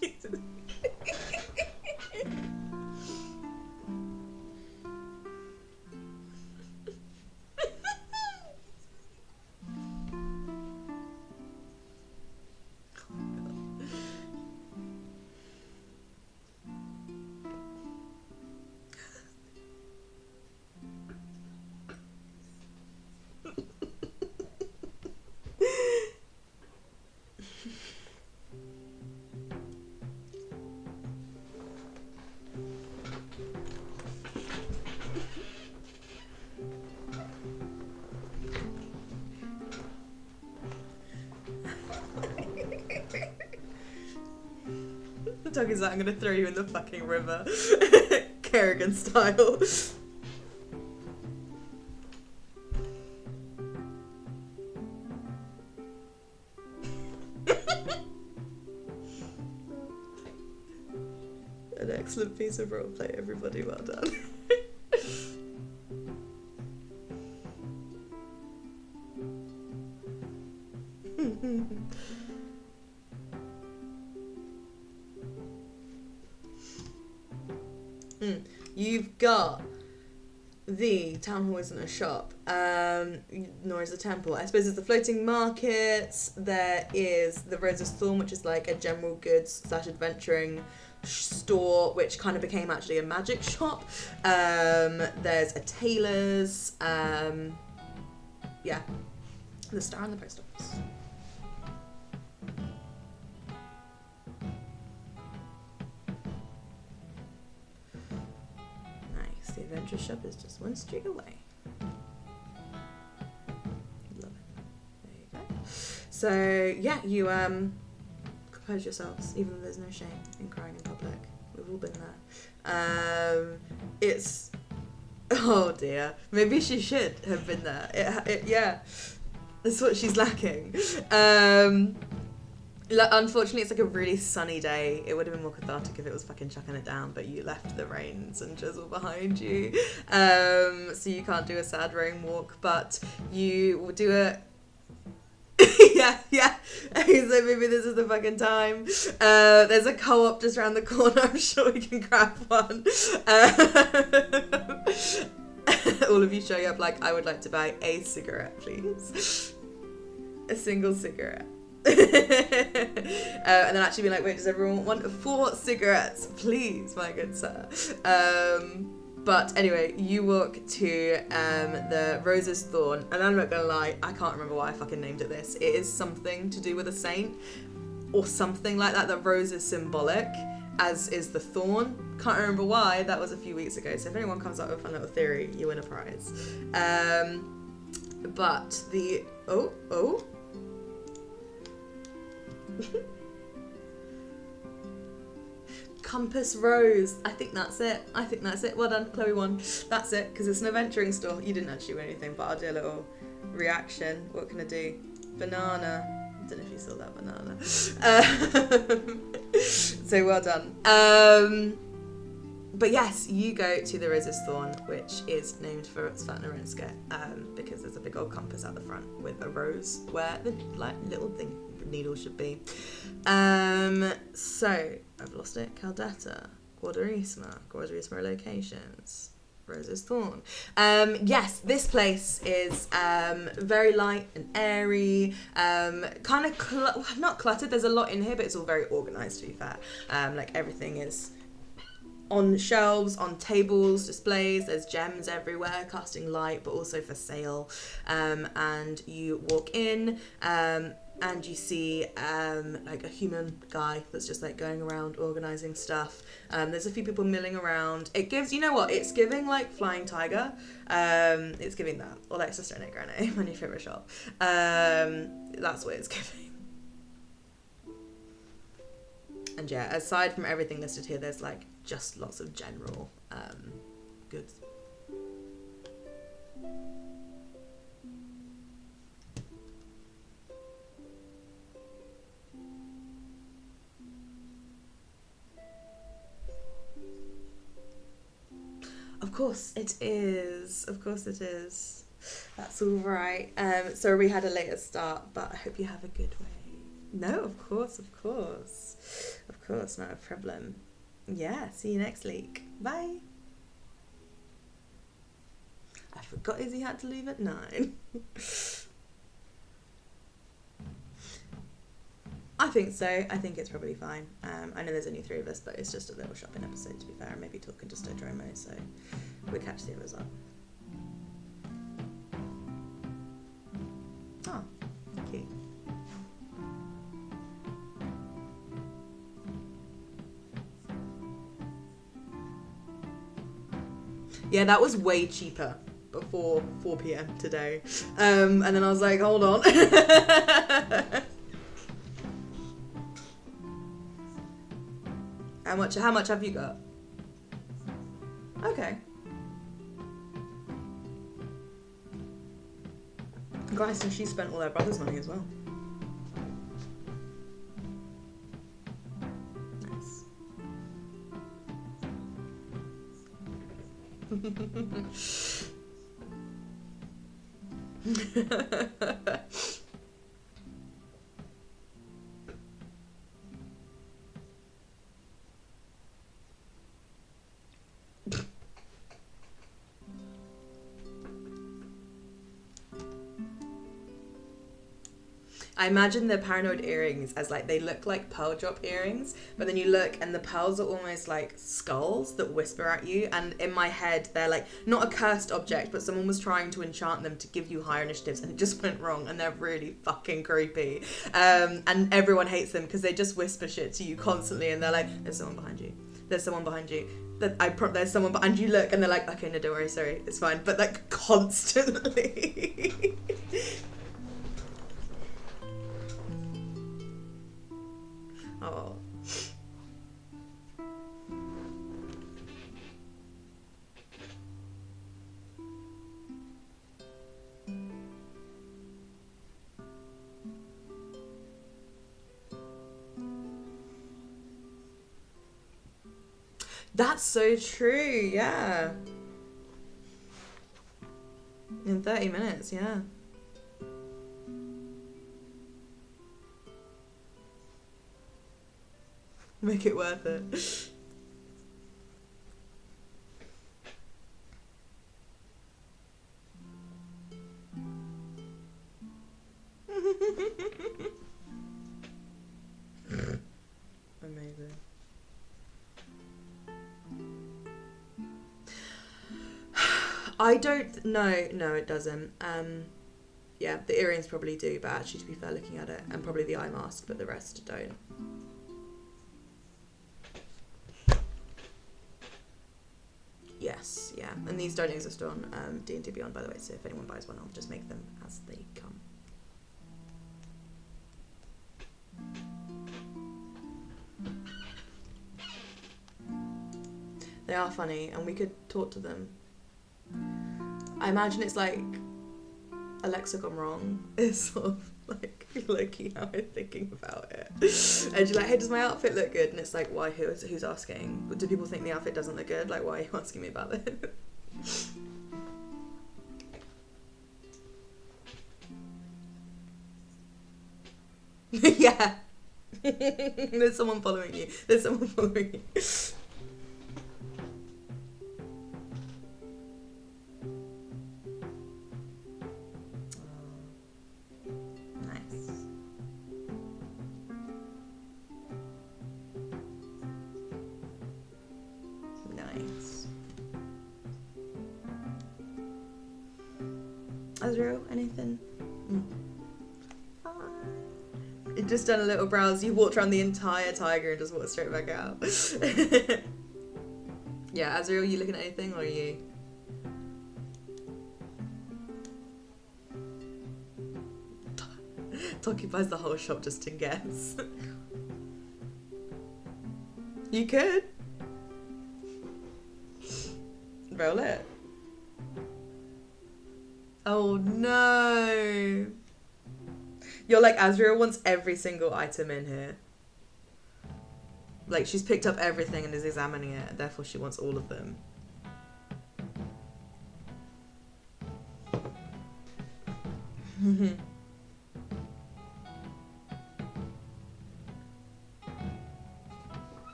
Jesus. The dog is like, I'm gonna throw you in the fucking river. Kerrigan style. An excellent piece of roleplay, everybody, well done. You've got the town hall isn't a shop, nor is a temple. I suppose it's the floating markets. There is the Roses Thorn, which is like a general goods / adventuring store, which kind of became actually a magic shop. There's a tailor's. Yeah, the Star and the post office. Nice. The adventure shop is just one street away. Love it. There you go. So yeah, you compose yourselves, even though there's no shame in crying in public. We've all been there. It's, oh dear, maybe she should have been there. Yeah, that's what she's lacking. Unfortunately, it's like a really sunny day. It would have been more cathartic if it was fucking chucking it down, but you left the rains and drizzle behind you. So you can't do a sad rain walk, but you will do a... yeah. So maybe this is the fucking time. There's a co-op just around the corner. I'm sure we can grab one. All of you showing up like, I would like to buy a cigarette, please. A single cigarette. And then actually be like, wait, does everyone want 4 cigarettes? Please, my good sir. But anyway, you walk to the Roses Thorn, and I'm not gonna lie, I can't remember why I fucking named it this. It is something to do with a saint, or something like that. The rose is symbolic, as is the thorn. Can't remember why, that was a few weeks ago, so if anyone comes up with a fun little theory, you win a prize. But the... Oh. Compass Rose. I think that's it. Well done, Chloe won. That's it, because it's an adventuring store. You didn't actually win anything, but I'll do a little reaction. What can I do? Banana. I don't know if you saw that banana. So well done. But yes, you go to the Roses Thorn, which is named for Svatna Renska, because there's a big old compass at the front with a rose where the little thing needle should be. So I've lost it. Caldetta, Guadarisma locations, Roses Thorn. Yes, this place is very light and airy, kind of not cluttered. There's a lot in here, but it's all very organised, to be fair. Like everything is on shelves, on tables, displays. There's gems everywhere, casting light, but also for sale. And you walk in, and you see like a human guy that's just like going around organising stuff. There's a few people milling around. It gives, you know what, it's giving like Flying Tiger. It's giving that, or like Sister Grane, my new favourite shop. That's what it's giving. And yeah, aside from everything listed here, there's like just lots of general goods. Of course it is. Of course it is. That's all right. So we had a later start, but I hope you have a good way. No, of course, of course. Of course, not a problem. Yeah, see you next week. Bye. I forgot Izzy had to leave at 9. I think so. I think it's probably fine. I know there's only 3 of us, but it's just a little shopping episode, to be fair, and maybe talking to Stodromo, so we'll catch the others up. Oh, thank you. Yeah, that was way cheaper before 4 p.m. today. And then I was like, hold on. How much have you got? Okay. Guys, and she spent all her brother's money as well. Nice. I imagine the paranoid earrings as like, they look like pearl drop earrings, but then you look and the pearls are almost like skulls that whisper at you, and in my head they're like not a cursed object, but someone was trying to enchant them to give you higher initiatives and it just went wrong, and they're really fucking creepy. And everyone hates them because they just whisper shit to you constantly, and they're like, there's someone behind you, there's someone behind you, there's someone behind you, look, and they're like, okay, no, don't worry, sorry, it's fine, but like constantly. Oh. That's so true, yeah. In 30 minutes, yeah. Make it worth it. Amazing. I don't know. No, it doesn't. Yeah, the earrings probably do, but actually, to be fair, looking at it, and probably the eye mask, but the rest don't. Yes, yeah, and these don't exist on D&D Beyond, by the way, so if anyone buys one, I'll just make them as they come. They are funny, and we could talk to them. I imagine it's like Alexa gone wrong. It's sort of like low-key how we're thinking about it. And you're like, hey, does my outfit look good? And it's like, why? Who's asking? Do people think the outfit doesn't look good? Like, why are you asking me about it? Yeah. There's someone following you. There's someone following you. Azrael, anything? You just done a little browse. You walked around the entire tiger and just walked straight back out. Yeah, Azrael, you looking at anything, or are you? Occupies the whole shop just in guess. You could. Roll it. Oh no. You're like, Azrael wants every single item in here. Like, she's picked up everything and is examining it, and therefore she wants all of them.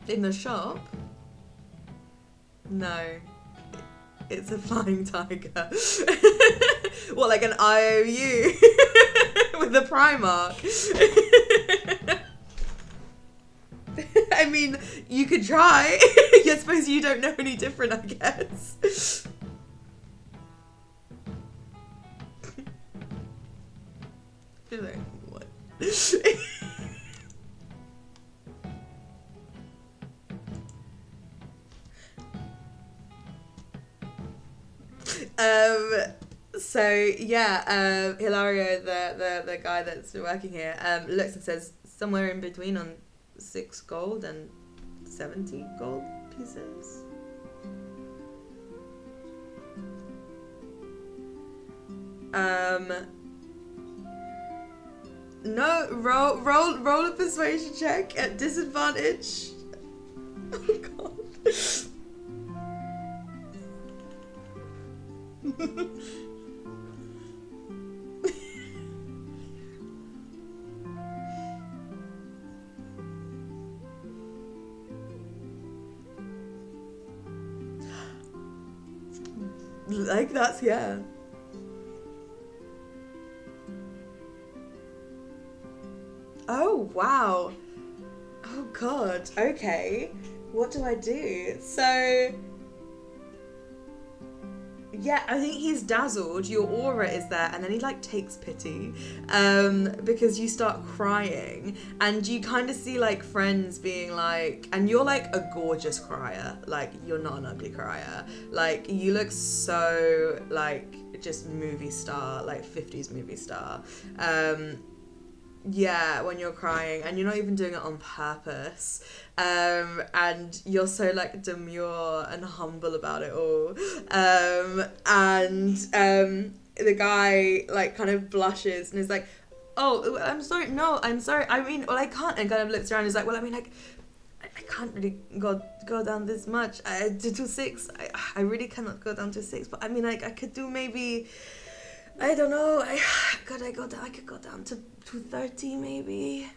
In the shop? No. It's a flying tiger. What, like an IOU? With a Primark? I mean, you could try. I suppose you don't know any different, I guess. Like, what? So yeah, Hilario, the guy that's working here, looks and says somewhere in between on 6 gold and 70 gold pieces. No, roll a persuasion check at disadvantage. Oh god. Like, that's, yeah. Oh, wow. Oh, God. Okay. What do I do? So, yeah, I think he's dazzled. Your aura is there, and then he like takes pity, because you start crying, and you kind of see like friends being like, and you're like a gorgeous crier. Like, you're not an ugly crier. Like, you look so like just movie star, like 50s movie star. Yeah, when you're crying, and you're not even doing it on purpose, and you're so like demure and humble about it all, and the guy like kind of blushes and is like, oh, I'm sorry, no, I'm sorry, I mean, well, I can't, and kind of looks around and is like, well, I mean, like, I can't really go down this much, to 6, I really cannot go down to 6, but I mean, like, I could do maybe, I don't know. I could go down to 230 maybe.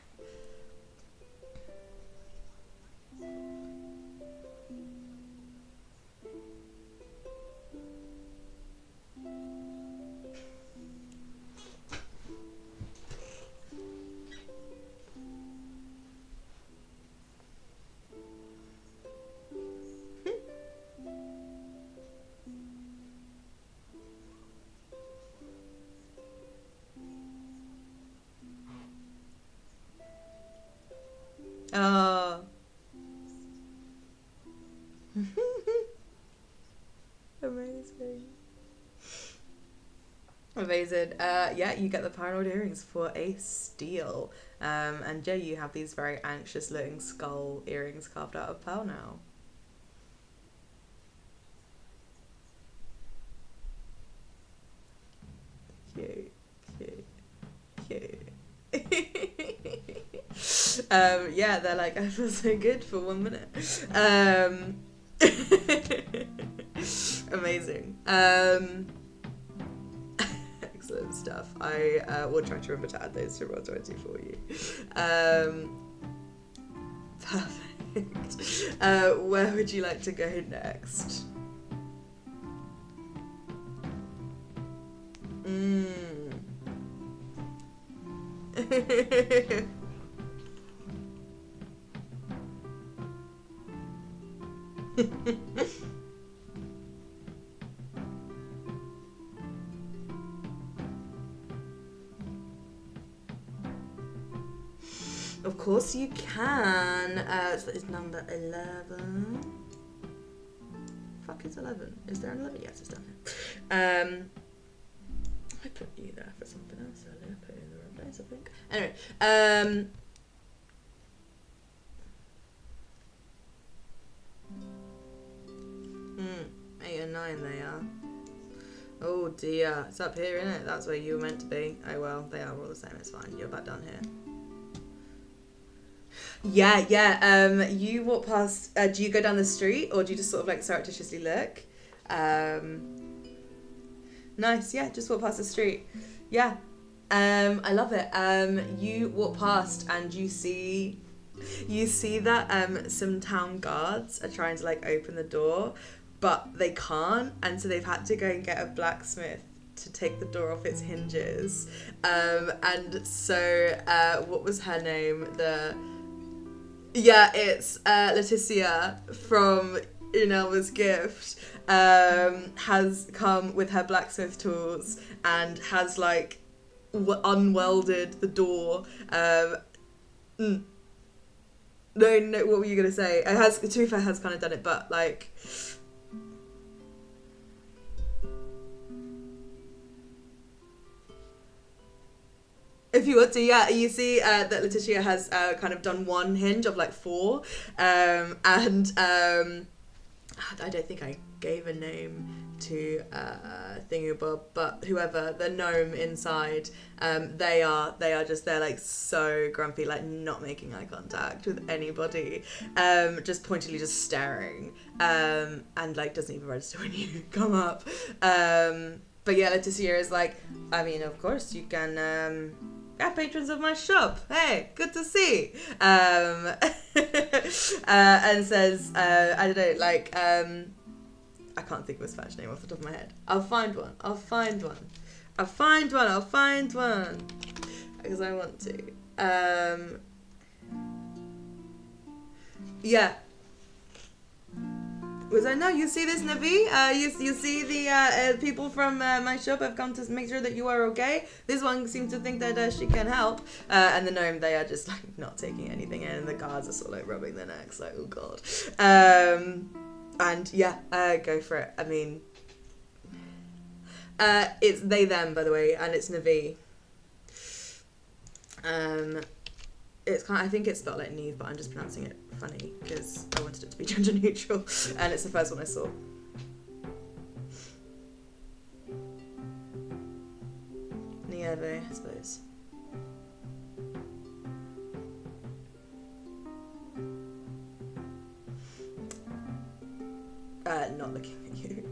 Oh. Amazing. Amazing. Yeah, you get the paranoid earrings for a steal. And yeah, you have these very anxious looking skull earrings carved out of pearl now. Cute, cute, cute. Yeah, they're like, I feel so good for 1 minute. Amazing. Excellent stuff. I will try to remember to add those to Roll20 for you. Perfect. Where would you like to go next? Of course you can. So that is number 11. Fuck, is 11? Is there an 11? Yes, it's down here. I put you there for something else earlier. I put you in the wrong place, I think. Anyway, 8 and 9 they are. Oh dear, it's up here, isn't it? That's where you were meant to be. Oh well, they are all the same, it's fine. You're back down here. Yeah. You walk past. Do you go down the street or do you just sort of like surreptitiously look? Nice. Yeah, just walk past the street. Yeah. I love it. You walk past and you see that some town guards are trying to like open the door, but they can't, and so they've had to go and get a blacksmith to take the door off its hinges. And so what was her name? It's Leticia from Unelma's Gift. Has come with her blacksmith tools and has like unwelded the door. No, what were you gonna say? It has, to be fair, has kind of done it, but like, if you want to, yeah, you see that Letitia has kind of done one hinge of like four, and I don't think I gave a name to Thingybob, but whoever, the gnome inside, they are they're like so grumpy, like not making eye contact with anybody, just pointedly just staring, and like doesn't even register when you come up. But yeah, Leticia is like, I mean, of course you can. Patrons of my shop. Hey, good to see. And says, I don't know, like, I can't think of his fashion name off the top of my head. I'll find one. Because I want to. Yeah. Was I no? You see this, Navi? You see the people from my shop have come to make sure that you are okay. This one seems to think that she can help, and the gnome, they are just like not taking anything in, and the guards are sort of like rubbing their necks, like, oh god. And yeah, go for it. I mean, it's they them, by the way, and it's Navi. It's kind of, I think it's spelled like Neve, but I'm just pronouncing it funny because I wanted it to be gender neutral, and it's the first one I saw. Nieve, I suppose. Not looking at you.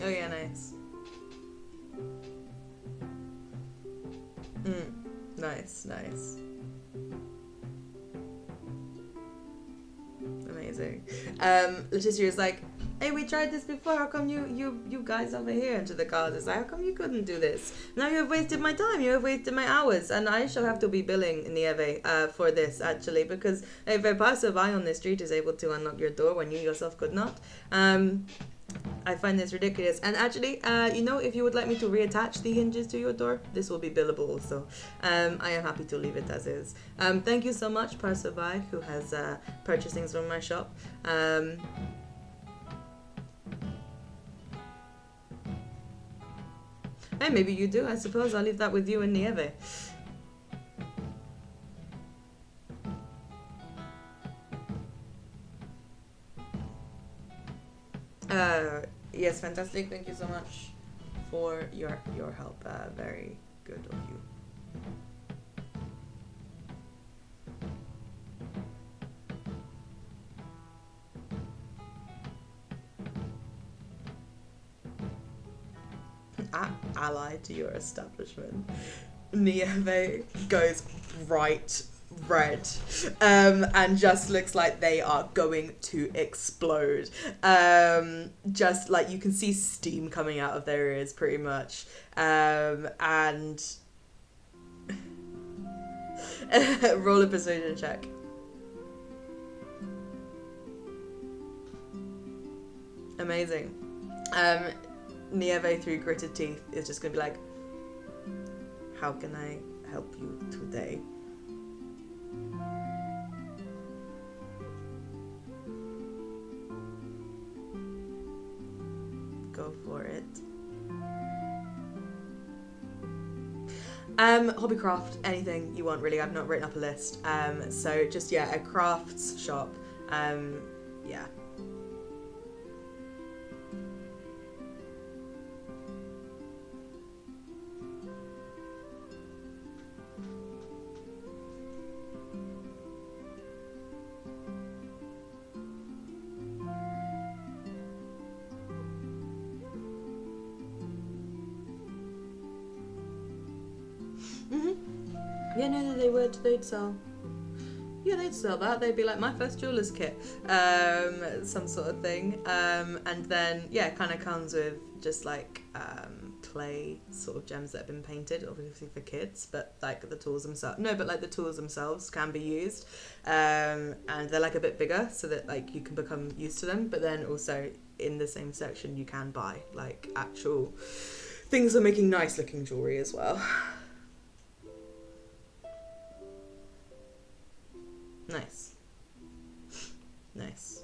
Oh yeah, nice. Nice. Amazing. Letitia is like, hey, we tried this before. How come you guys over here? And to the guards is like, how come you couldn't do this? Now you have wasted my time. You have wasted my hours, and I shall have to be billing Nieve for this actually, because if a passerby on the street is able to unlock your door when you yourself could not, I find this ridiculous. And actually, if you would like me to reattach the hinges to your door, this will be billable also. I am happy to leave it as is. Thank you so much, passerby, who has purchased things from my shop. Hey, maybe you do, I suppose. I'll leave that with you and Nieve. Yes, fantastic. Thank you so much for your help. Very good of you. Allied to your establishment. Nieve goes bright red, and just looks like they are going to explode. Just like you can see steam coming out of their ears pretty much. And roll a persuasion check. Amazing. Nieve, through gritted teeth, is just gonna be like, how can I help you today? Go for it. Hobbycraft, anything you want really. I've not written up a list. So just, yeah, a crafts shop. Yeah. Yeah, no, they would. They'd sell. Yeah, they'd sell that. They'd be like, my first jeweler's kit, some sort of thing. And then, yeah, it kind of comes with just like clay sort of gems that have been painted, obviously for kids, but like the tools themselves. No, but like the tools themselves can be used. And they're like a bit bigger so that like you can become used to them. But then also in the same section, you can buy like actual things that are making nice looking jewelry as well. Nice. Nice.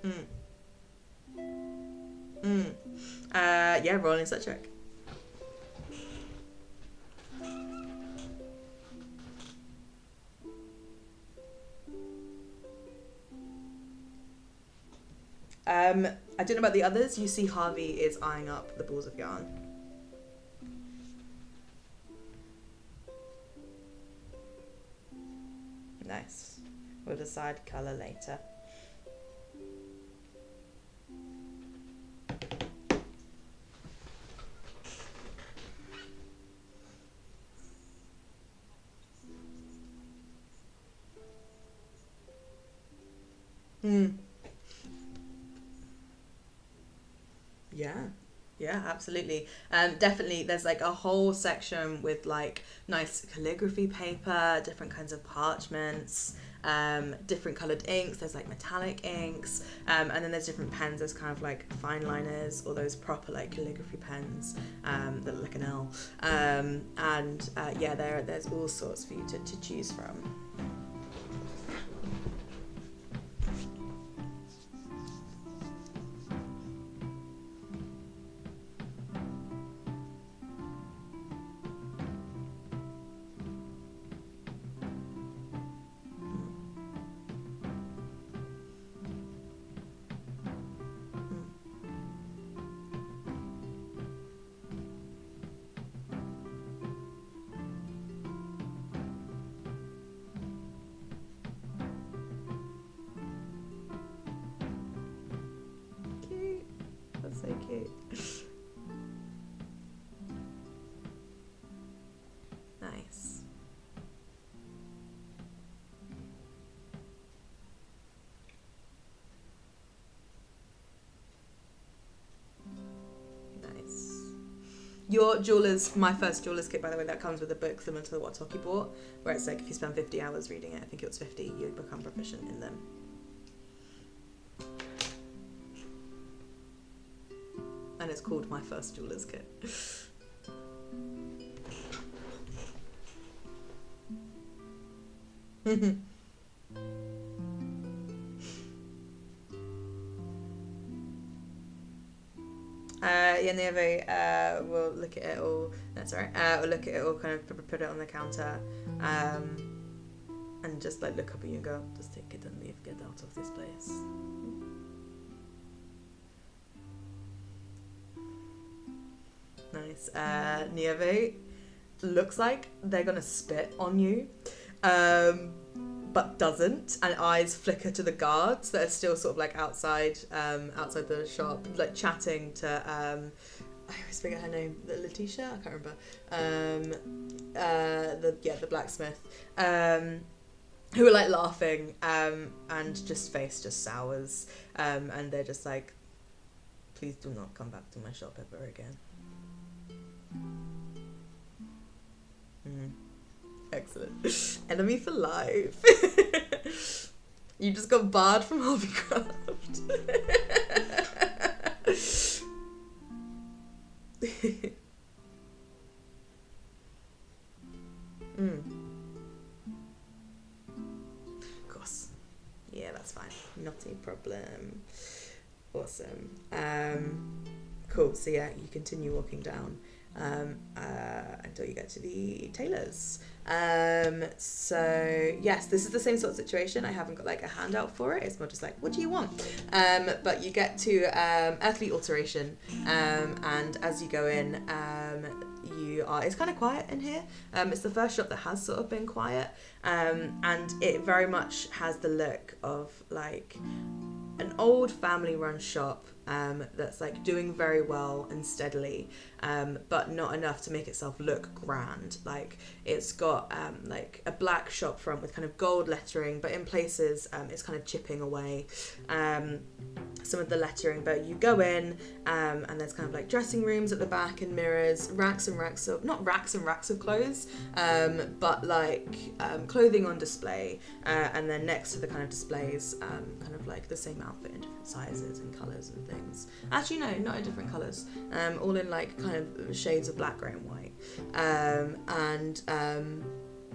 Mm. Mm. Yeah, rolling set check. I don't know about the others. You see Harvey is eyeing up the balls of yarn. Nice. We'll decide colour later. Hmm. Yeah. Yeah, absolutely. Definitely, there's like a whole section with like nice calligraphy paper, different kinds of parchments, different coloured inks. There's like metallic inks, and then there's different pens. There's kind of like fine liners or those proper like calligraphy pens that look like an L. And yeah, there's all sorts for you to choose from. Cute. That's so cute. Nice. Nice. Your jeweler's, my first jeweler's kit, by the way, that comes with a book similar to what Toki bought, where it's like if you spend 50 hours reading it, I think it was 50, you become proficient in them. And it's called My First Jeweler's Kit. Yeah, Neve, we'll look at it all. That's all right. We'll look at it all, kind of put it on the counter, and just like look up at you and go, just take it and leave. Get out of this place. Nice. Nieve looks like they're gonna spit on you, but doesn't, and eyes flicker to the guards that are still sort of like outside the shop, like chatting to I always forget her name, Letitia, I can't remember, the blacksmith, who are like laughing, and just face just sours, and they're just like, please do not come back to my shop ever again. Excellent. Enemy for life. You just got barred from Hobbycraft. Of course. Yeah, that's fine. Not a problem. Awesome. Cool. So yeah, you continue walking down until you get to the tailor's. So yes, this is the same sort of situation. I haven't got like a handout for it. It's more just like, what do you want? But you get to earthly alteration, and as you go in, it's kind of quiet in here. It's the first shop that has sort of been quiet, and it very much has the look of like an old family run shop that's like doing very well and steadily, but not enough to make itself look grand. Like it's got like a black shop front with kind of gold lettering, but in places it's kind of chipping away some of the lettering. But you go in and there's kind of like dressing rooms at the back and mirrors, racks and racks of, not racks and racks of clothes, but like clothing on display, and then next to the kind of displays kind of like the same outfit in different sizes and colours and things. Actually no, not in different colours, all in like kind of shades of black, grey and white. And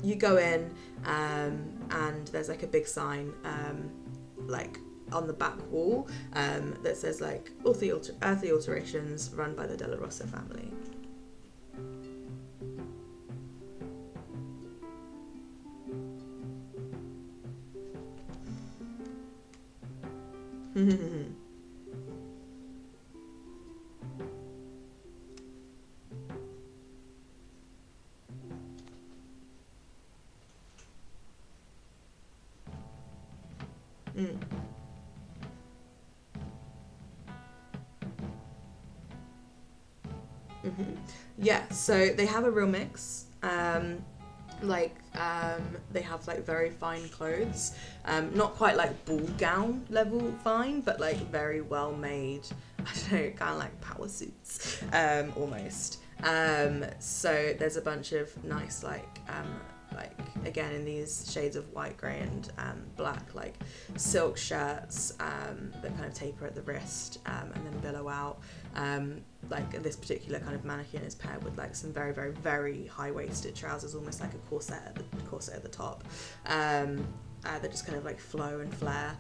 you go in and there's like a big sign like on the back wall that says like earthly alterations run by the Della Rosa family. Yeah, so they have a real mix. They have like very fine clothes, not quite like ball gown level fine, but like very well made, I don't know, kind of like power suits almost. So there's a bunch of nice like again in these shades of white, grey and black, like silk shirts that kind of taper at the wrist and then billow out. Like this particular kind of mannequin is paired with like some very, very, very high-waisted trousers, almost like a corset at the top. That just kind of like flow and flare.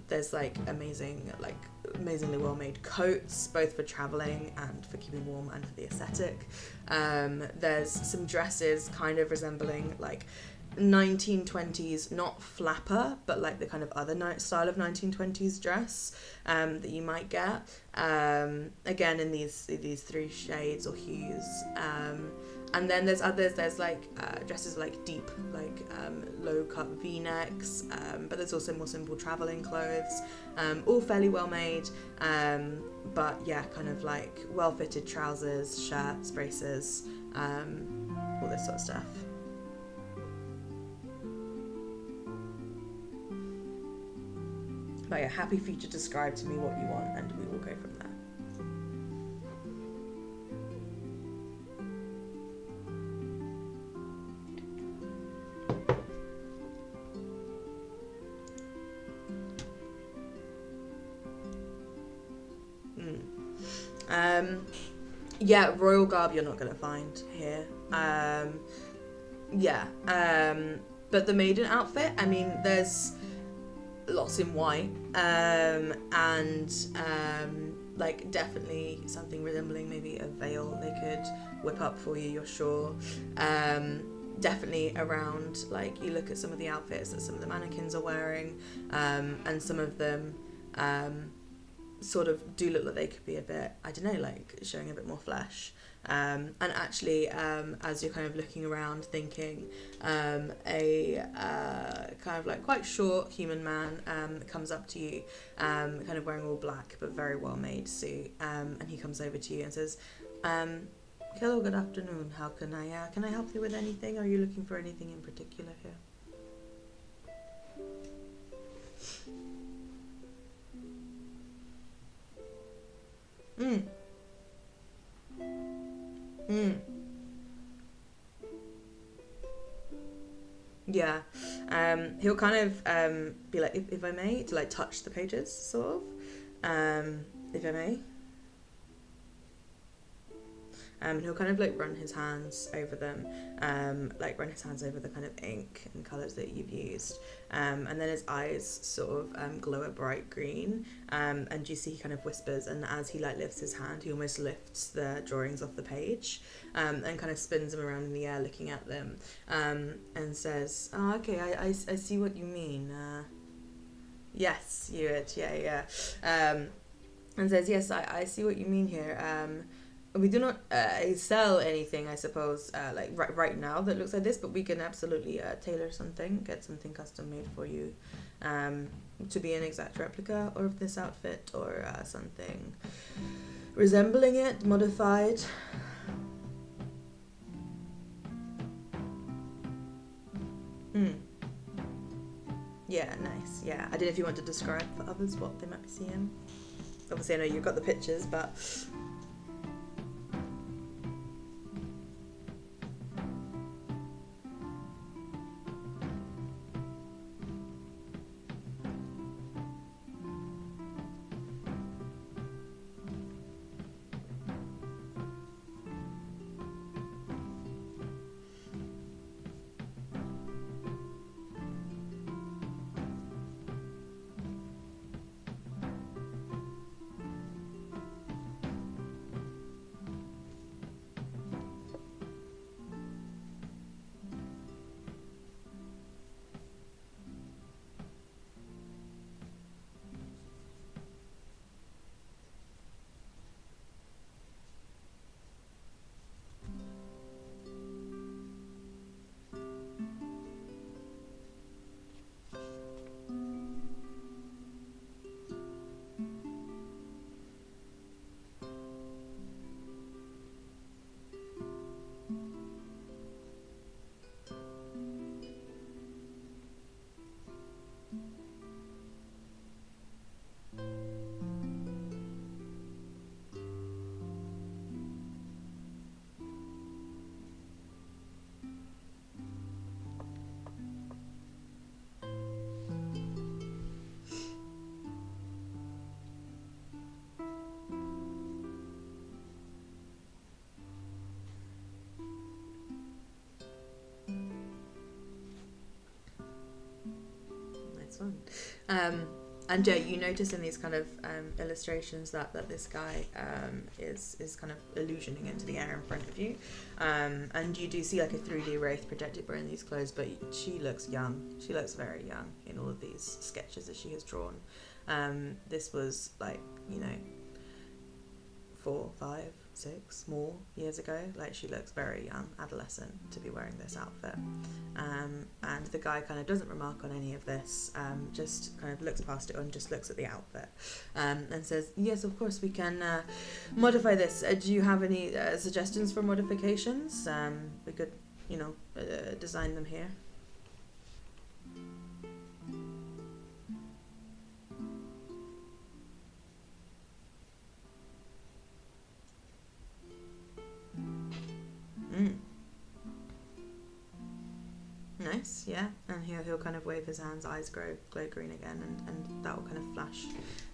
There's like amazingly well-made coats, both for traveling and for keeping warm and for the aesthetic. There's some dresses kind of resembling like 1920s, not flapper, but like the kind of other style of 1920s dress that you might get. Again, in these three shades or hues. And then there's others, there's like dresses like deep, like low cut V-necks, but there's also more simple traveling clothes, all fairly well made, but yeah, kind of like well fitted trousers, shirts, braces, all this sort of stuff. But yeah, happy for you to describe to me what you want and we will go from there. Yeah, royal garb you're not going to find here. But the maiden outfit, I mean, there's lots in white, and like definitely something resembling maybe a veil they could whip up for you, you're sure. Definitely around, like, you look at some of the outfits that some of the mannequins are wearing, and some of them sort of do look like they could be a bit, I don't know, like showing a bit more flesh. And actually, as you're kind of looking around thinking, a kind of like quite short human man comes up to you, kind of wearing all black but very well made suit, and he comes over to you and says, hello, good afternoon, how can I help you with anything? Are you looking for anything in particular here? Yeah. He'll kind of be like, if I may, to like touch the pages, sort of. If I may. And he'll kind of like run his hands over them, like run his hands over the kind of ink and colours that you've used, and then his eyes sort of glow a bright green, and you see he kind of whispers, and as he like lifts his hand, he almost lifts the drawings off the page, and kind of spins them around in the air looking at them, and says, oh, okay, I see what you mean, yes, you would, yeah, and says, yes, I see what you mean here, We do not sell anything, I suppose, like right now that looks like this, but we can absolutely tailor something, get something custom made for you, to be an exact replica of this outfit, or something resembling it, modified. Hmm. Yeah, nice. Yeah, I don't know if you want to describe for others what they might be seeing. Obviously, I know you've got the pictures, but nice one. And yeah, you notice in these kind of illustrations that this guy is kind of illusioning into the air in front of you, and you do see like a 3D wraith projected wearing these clothes, but she looks young. She looks very young in all of these sketches that she has drawn. This was like, 4, 5, 6 more years ago. Like, she looks very young, adolescent, to be wearing this outfit. And the guy kind of doesn't remark on any of this, just kind of looks past it and just looks at the outfit, and says, yes, of course we can modify this. Do you have any suggestions for modifications? We could, design them here. Nice, yeah. And he'll kind of wave his hands, eyes glow green again, and that will kind of flash.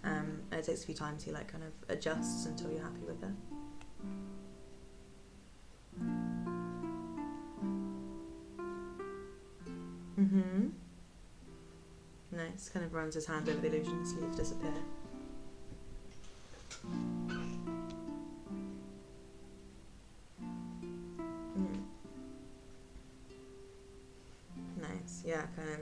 And it takes a few times. He like kind of adjusts until you're happy with it. Mm-hmm. Nice. Kind of runs his hand over the illusion, sleeves disappear. Nice. Yeah, kind of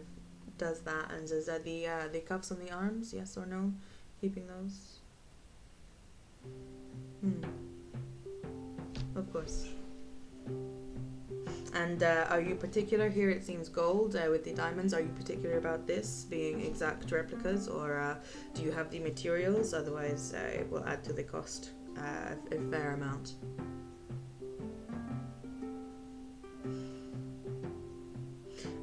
does that. And is that the cuffs on the arms? Yes or no? Keeping those? Of course. And are you particular here? It seems gold with the diamonds. Are you particular about this being exact replicas, or do you have the materials? Otherwise, it will add to the cost a fair amount.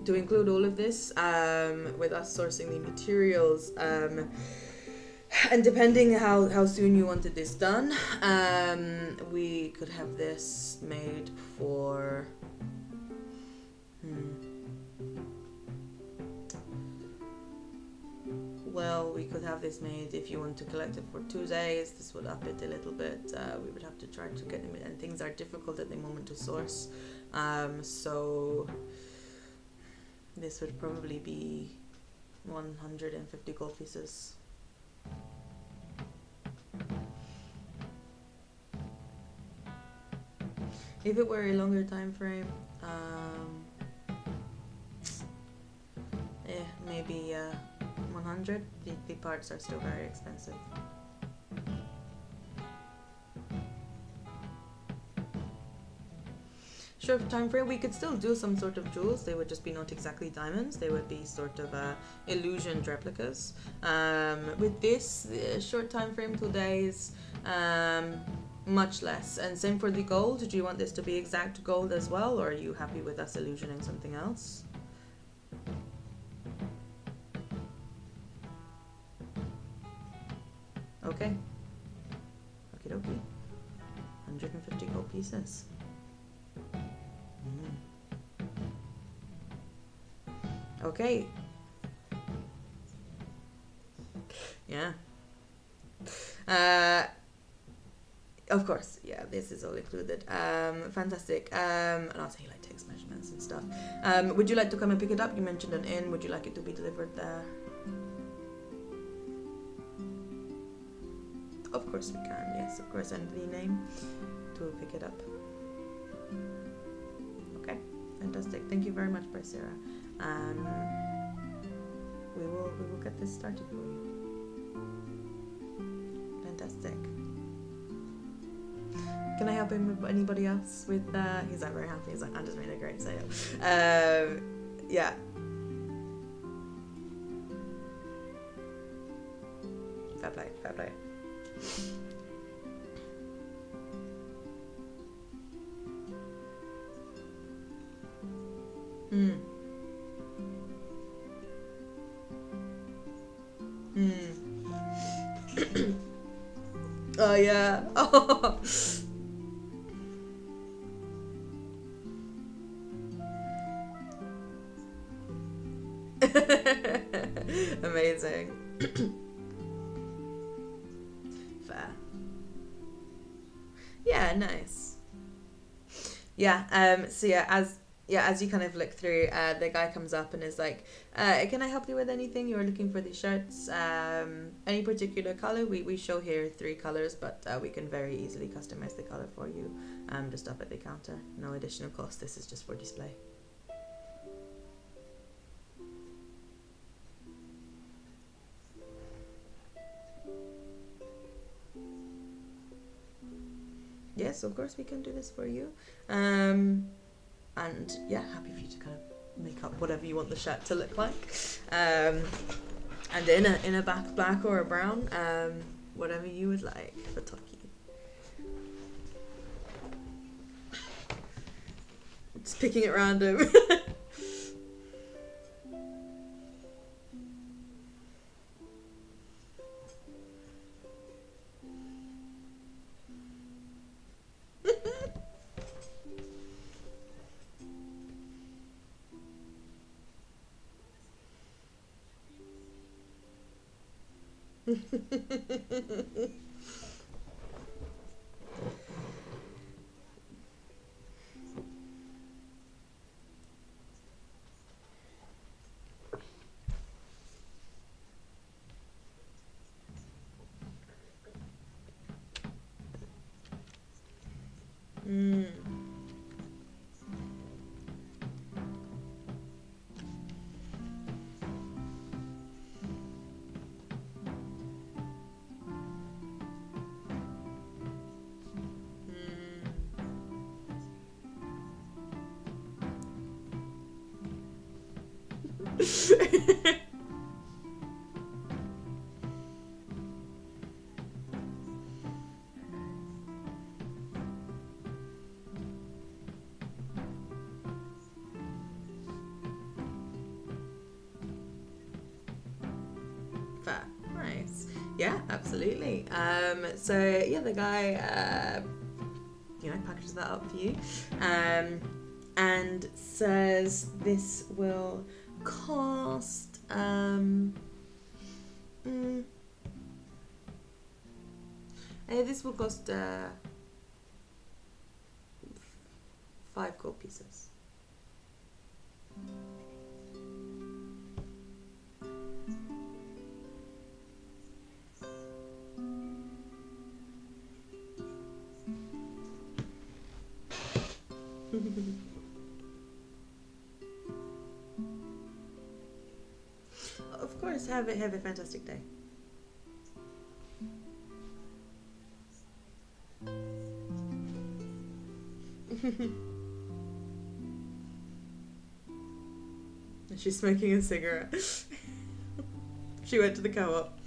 To include all of this, with us sourcing the materials, and depending how soon you wanted this done, we could have this made for... Well, we could have this made if you want to collect it for 2 days. This would up it a little bit. We would have to try to get them in, and things are difficult at the moment to source. So this would probably be 150 gold pieces. If it were a longer time frame, maybe 100. The parts are still very expensive. short time frame, we could still do some sort of jewels. They would just be not exactly diamonds. They would be sort of illusion replicas. With this short time frame, 2 days, much less. And same for the gold. Do you want this to be exact gold as well, or are you happy with us illusioning something else? Okay. Okie dokie. 150 gold pieces. Okay. Yeah. Of course, yeah, this is all included. Fantastic. And also he like takes measurements and stuff. Would you like to come and pick it up? You mentioned an inn. Would you like it to be delivered there? Of course we can, yes, of course, and the name to pick it up. Okay, fantastic. Thank you very much, Sarah. We will get this started for you. Fantastic. Can I help him with anybody else with he's like very happy, he's like, I just made a great sale. Yeah. Fair play, fair play. Oh yeah. Oh. Amazing. Fair. Yeah, nice. Yeah, so as you kind of look through, the guy comes up and is like, can I help you with anything? You're looking for these shirts. Any particular color? We show here 3 colors, but we can very easily customize the color for you. Just up at the counter. No additional cost. This is just for display. Yes, of course we can do this for you. And yeah, happy for you to kind of make up whatever you want the shirt to look like. And in a black or a brown, whatever you would like for Toki. Just picking at random. Fair. Nice. Yeah, absolutely. So yeah, the guy packages that up for you. And says this will cost this will cost 5 gold pieces. Of course, have a fantastic day. She's smoking a cigarette. She went to the co-op.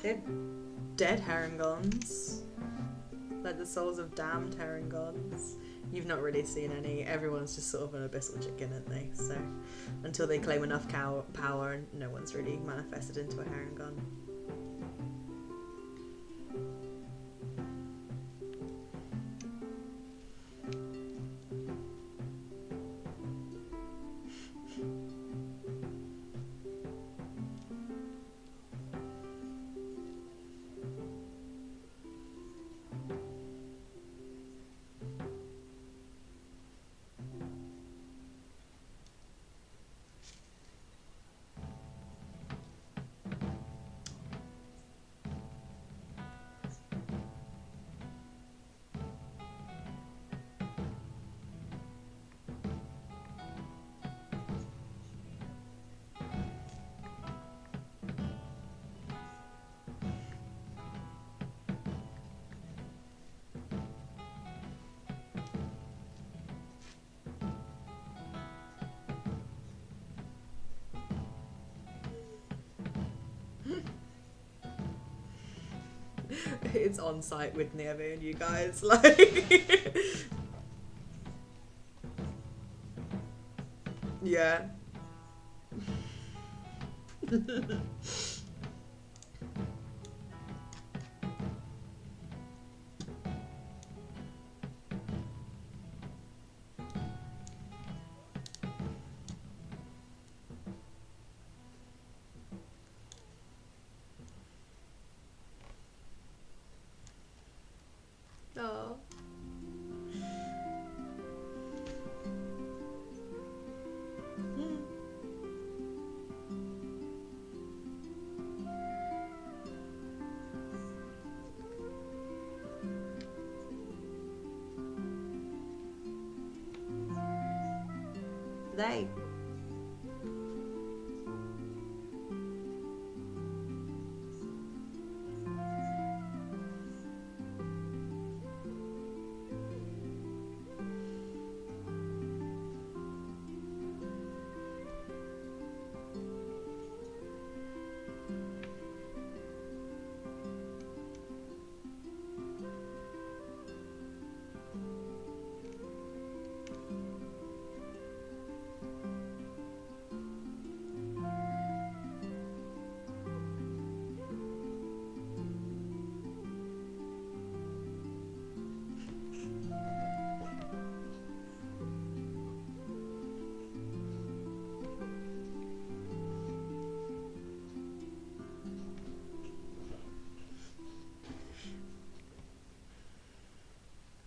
They're dead herringons. Like the souls of damned herringons. You've not really seen any. Everyone's just sort of an abyssal chicken, aren't they? So until they claim enough power, no one's really manifested into a herringon. It's on site with Neve and you guys, like. Yeah. Oh. They.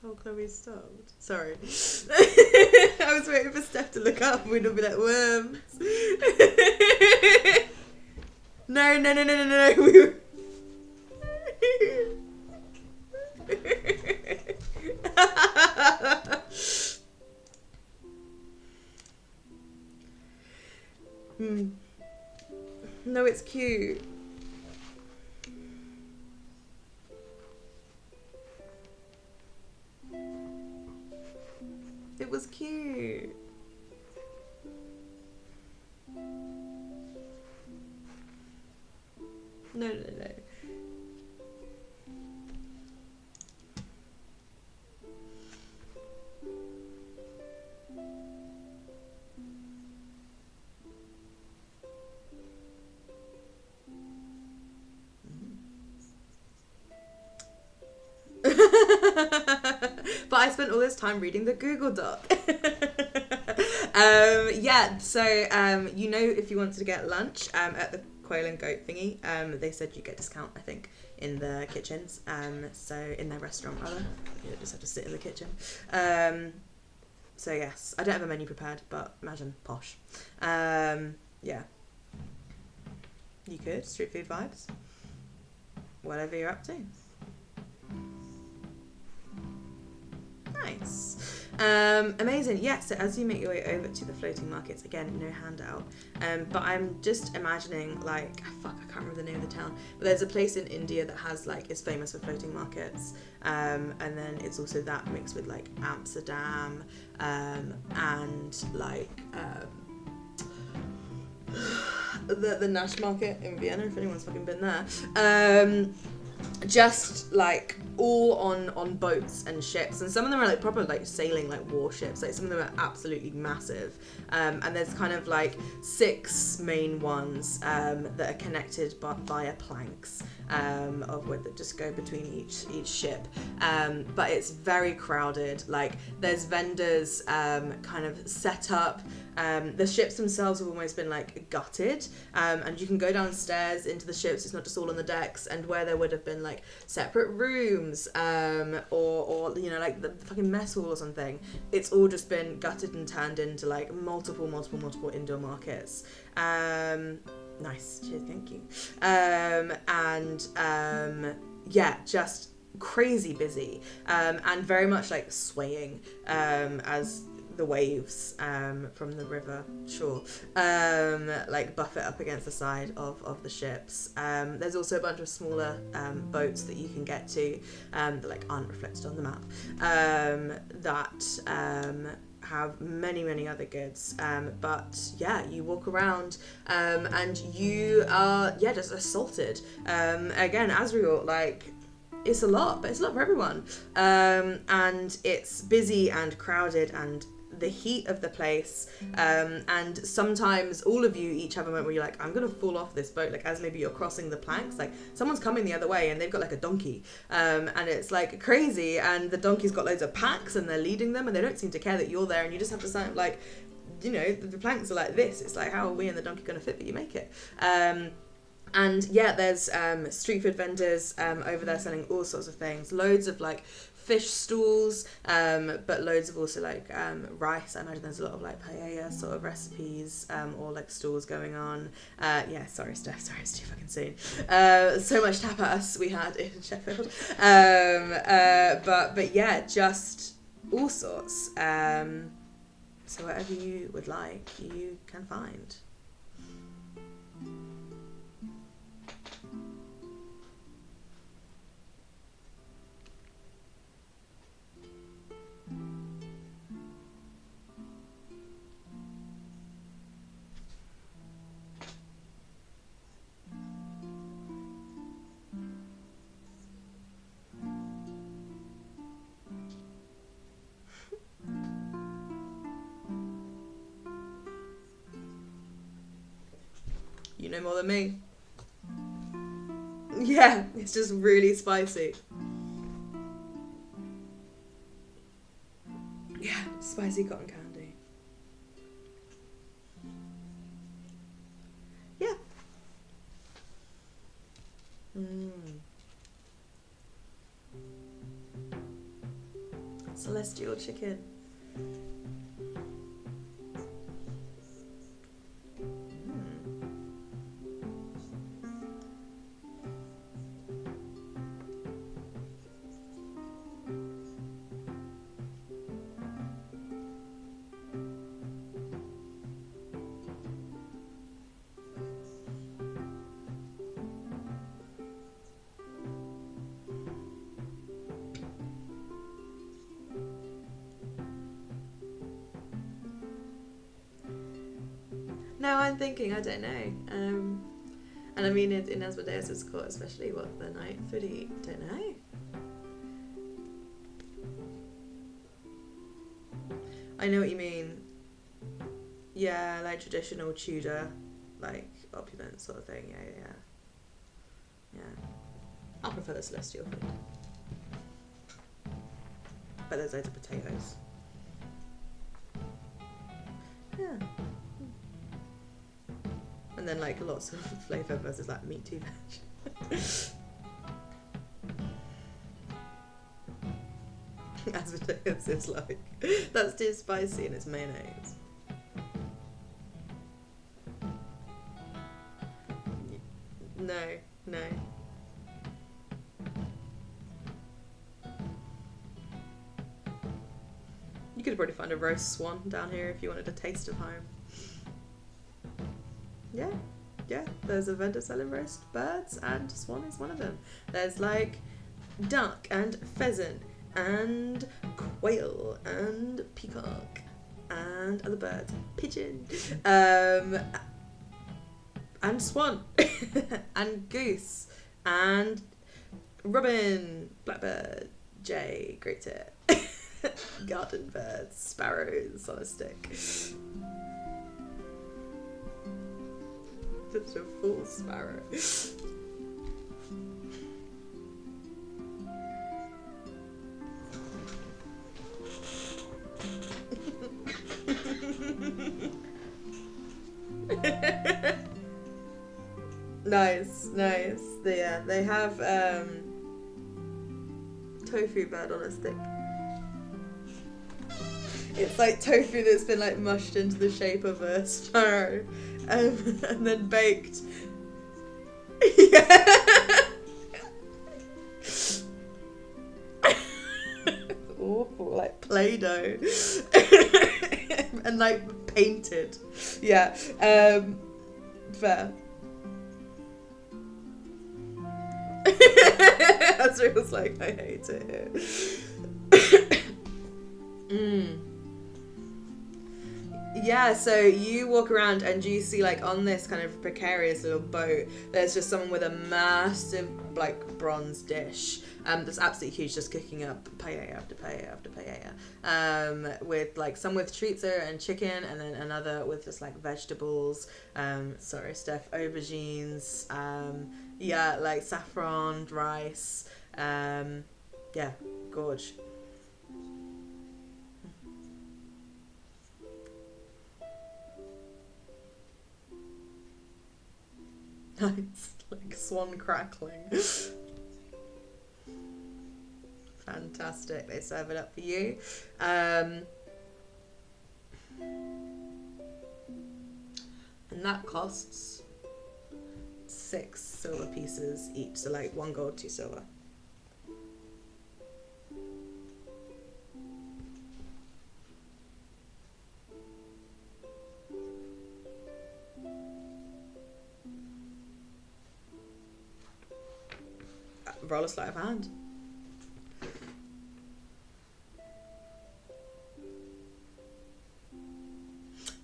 Oh, Chloe stopped. Sorry. I was waiting for Steph to look up and we'd all be like, worms. No. We were... No, it's cute. It was cute. No. But I spent all this time reading the Google Doc. Yeah, so you know, if you wanted to get lunch at the Quail and Goat thingy, they said you get discount, I think, in the kitchens. So in their restaurant, rather. You just have to sit in the kitchen. So yes, I don't have a menu prepared, but imagine posh. Yeah. You could, street food vibes. Whatever you're up to. Nice. Amazing. Yeah, so as you make your way over to the floating markets, again, no handout, but I'm just imagining, like, fuck, I can't remember the name of the town, but there's a place in India that has, like, is famous for floating markets, and then it's also that mixed with, like, Amsterdam, and, like, the Nash market in Vienna, if anyone's fucking been there. Just like all on boats and ships, and some of them are like proper like sailing like warships, like some of them are absolutely massive, and there's kind of like 6 main ones that are connected via planks of wood that just go between each ship, but it's very crowded. Like there's vendors kind of set up. The ships themselves have almost been like gutted, and you can go downstairs into the ships. It's not just all on the decks, and where there would have been like separate rooms, or you know, like the fucking mess hall or something, it's all just been gutted and turned into like multiple indoor markets. Nice, cheers, thank you. Yeah, just crazy busy, and very much like swaying as the waves from the river shore like buff it up against the side of the ships. There's also a bunch of smaller boats that you can get to that like aren't reflected on the map, that have many other goods, but yeah, you walk around and you are just assaulted. Again, Asriel, like, it's a lot, but it's a lot for everyone, and it's busy and crowded and the heat of the place, and sometimes all of you each have a moment where you're like, I'm gonna fall off this boat, like as maybe you're crossing the planks, like someone's coming the other way and they've got like a donkey, and it's like crazy, and the donkey's got loads of packs and they're leading them and they don't seem to care that you're there, and you just have to sound like, you know, the planks are like this, it's like, how are we and the donkey gonna fit, but you make it. And yeah, there's street food vendors over there selling all sorts of things, loads of like fish stalls, but loads of also like rice. I imagine there's a lot of like paella sort of recipes, or like stalls going on. Yeah, sorry Steph, sorry it's too fucking soon. So much tapas we had in Sheffield. But yeah, just all sorts. So whatever you would like, you can find. You know more than me. Yeah, it's just really spicy. Yeah, spicy cotton candy. Yeah. celestial chicken. No, I'm thinking, I don't know. And I mean, in Asmodeus' court, especially, what the knight would eat, don't know. I know what you mean. Yeah, like traditional Tudor, like opulent sort of thing. Yeah. I prefer the celestial food. But there's loads of potatoes. Yeah. And then like lots of flavour versus like meat too veg. Asmodeus is like, that's too spicy and it's mayonnaise. No. You could probably find a roast swan down here if you wanted a taste of home. Yeah, there's a vendor selling roast birds and swan is one of them. There's like duck and pheasant and quail and peacock and other birds, pigeon, and swan and goose and robin, blackbird, jay, great tit, garden birds, sparrows on a stick. Just a full sparrow. Nice. They have tofu bird on a stick. It's like tofu that's been like mushed into the shape of a sparrow, and then baked. Yeah. Awful, like Play-Doh, and like painted. Yeah. Fair. Azriel's like, I hate it here. Yeah, so you walk around and you see like on this kind of precarious little boat, there's just someone with a massive like bronze dish that's absolutely huge, just cooking up paella after paella after paella, with like some with chorizo and chicken, and then another with just like vegetables, sorry Steph, aubergines, yeah, like saffron, rice, yeah, gorge. Nice, like swan crackling. Fantastic. They serve it up for you. And that costs 6 silver pieces each, so like 1 gold, 2 silver. Roll a sleight of hand.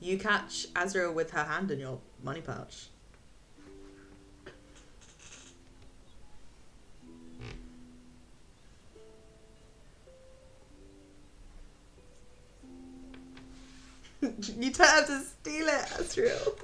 You catch Azriel with her hand in your money pouch. You don't have to steal it, Azriel.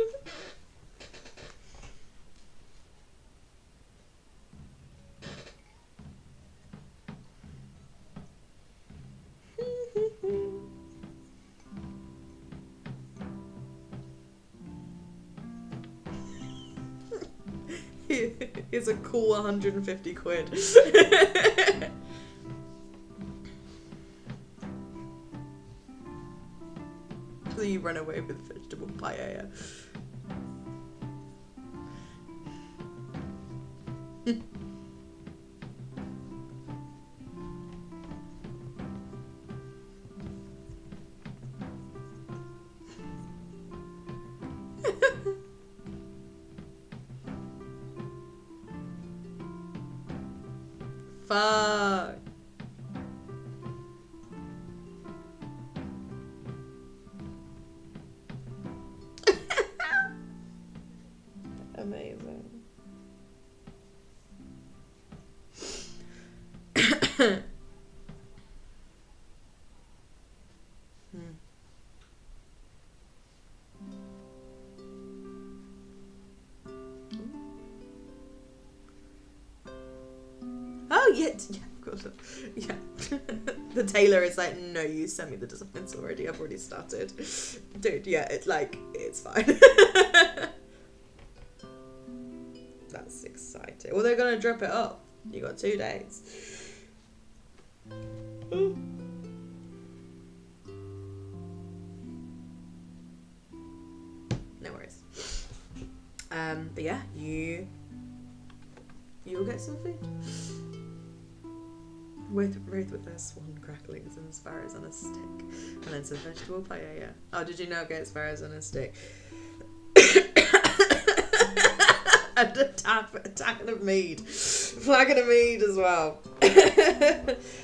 Here's a cool 150 quid. you run away with vegetable paella. Fuck. Amazing. Oh, yeah, of course. Yeah. The tailor is like, no, you sent me the designs already. I've already started. Dude, yeah, it's like, it's fine. That's exciting. Well, they're going to drop it up. You got 2 days. No worries. But yeah, you'll get some food. With their swan cracklings and sparrows on a stick. And then some vegetable paella. Oh, did you not get sparrows on a stick? And a tackle of mead. Flagon of mead as well.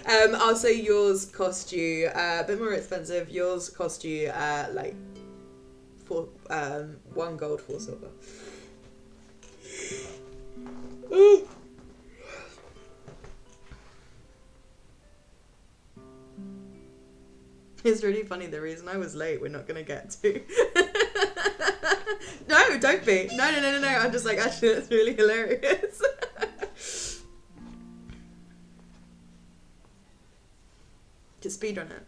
I'll say yours cost you a bit more expensive. Yours cost you like 1 gold, 4 silver. It's really funny. The reason I was late, we're not going to get to. No, don't be. No. I'm just like, actually, that's really hilarious. Just speedrun it.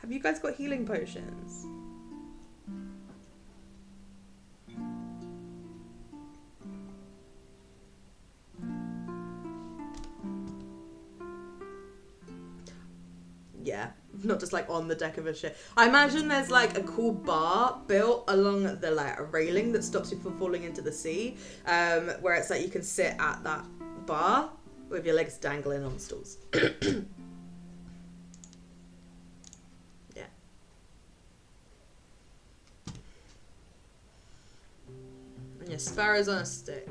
Have you guys got healing potions? Yeah, not just like on the deck of a ship. I imagine there's like a cool bar built along the like a railing that stops you from falling into the sea, where it's like you can sit at that bar with your legs dangling on stools. Yeah, sparrows on a stick.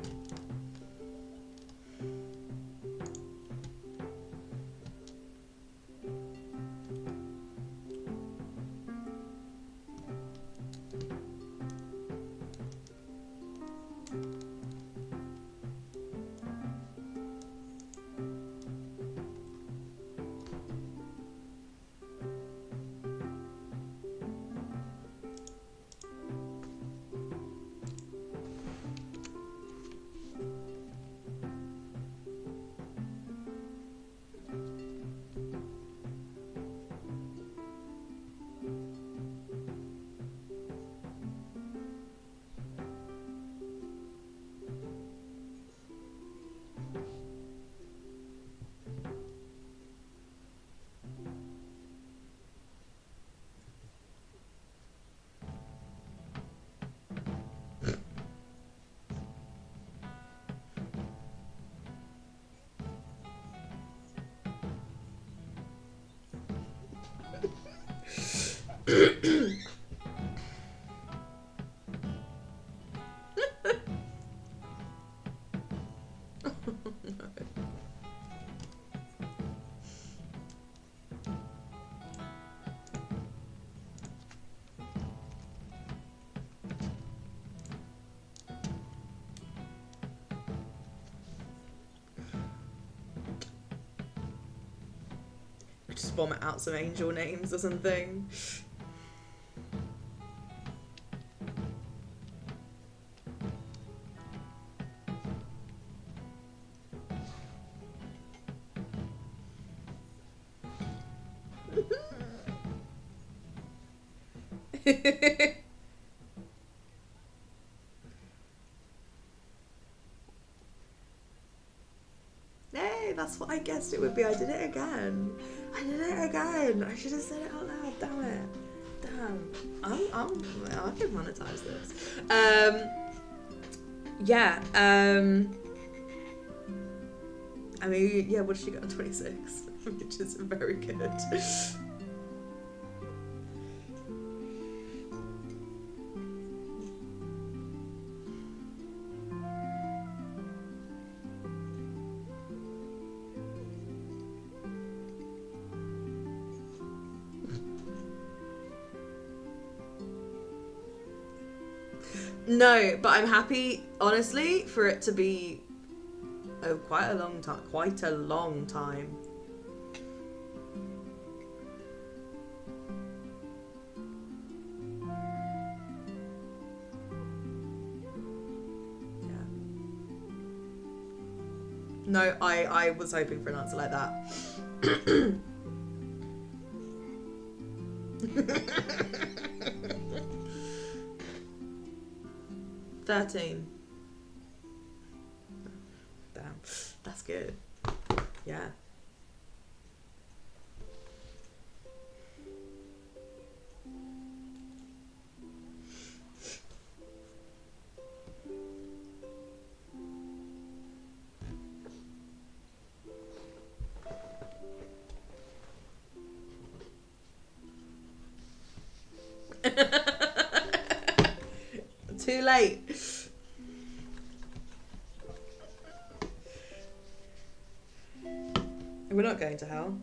Just vomit out some angel names or something. Hey, that's what I guessed it would be. I did it again. I did it again. I should have said it out loud. Damn it. Damn. I can monetize this. Yeah. I mean, yeah. What did she get on 26? Which is very good. No, but I'm happy, honestly, for it to be quite a long time. Quite a long time. Yeah. No, I was hoping for an answer like that. 13. Damn, that's good. Yeah. Too late. We're not going to hell.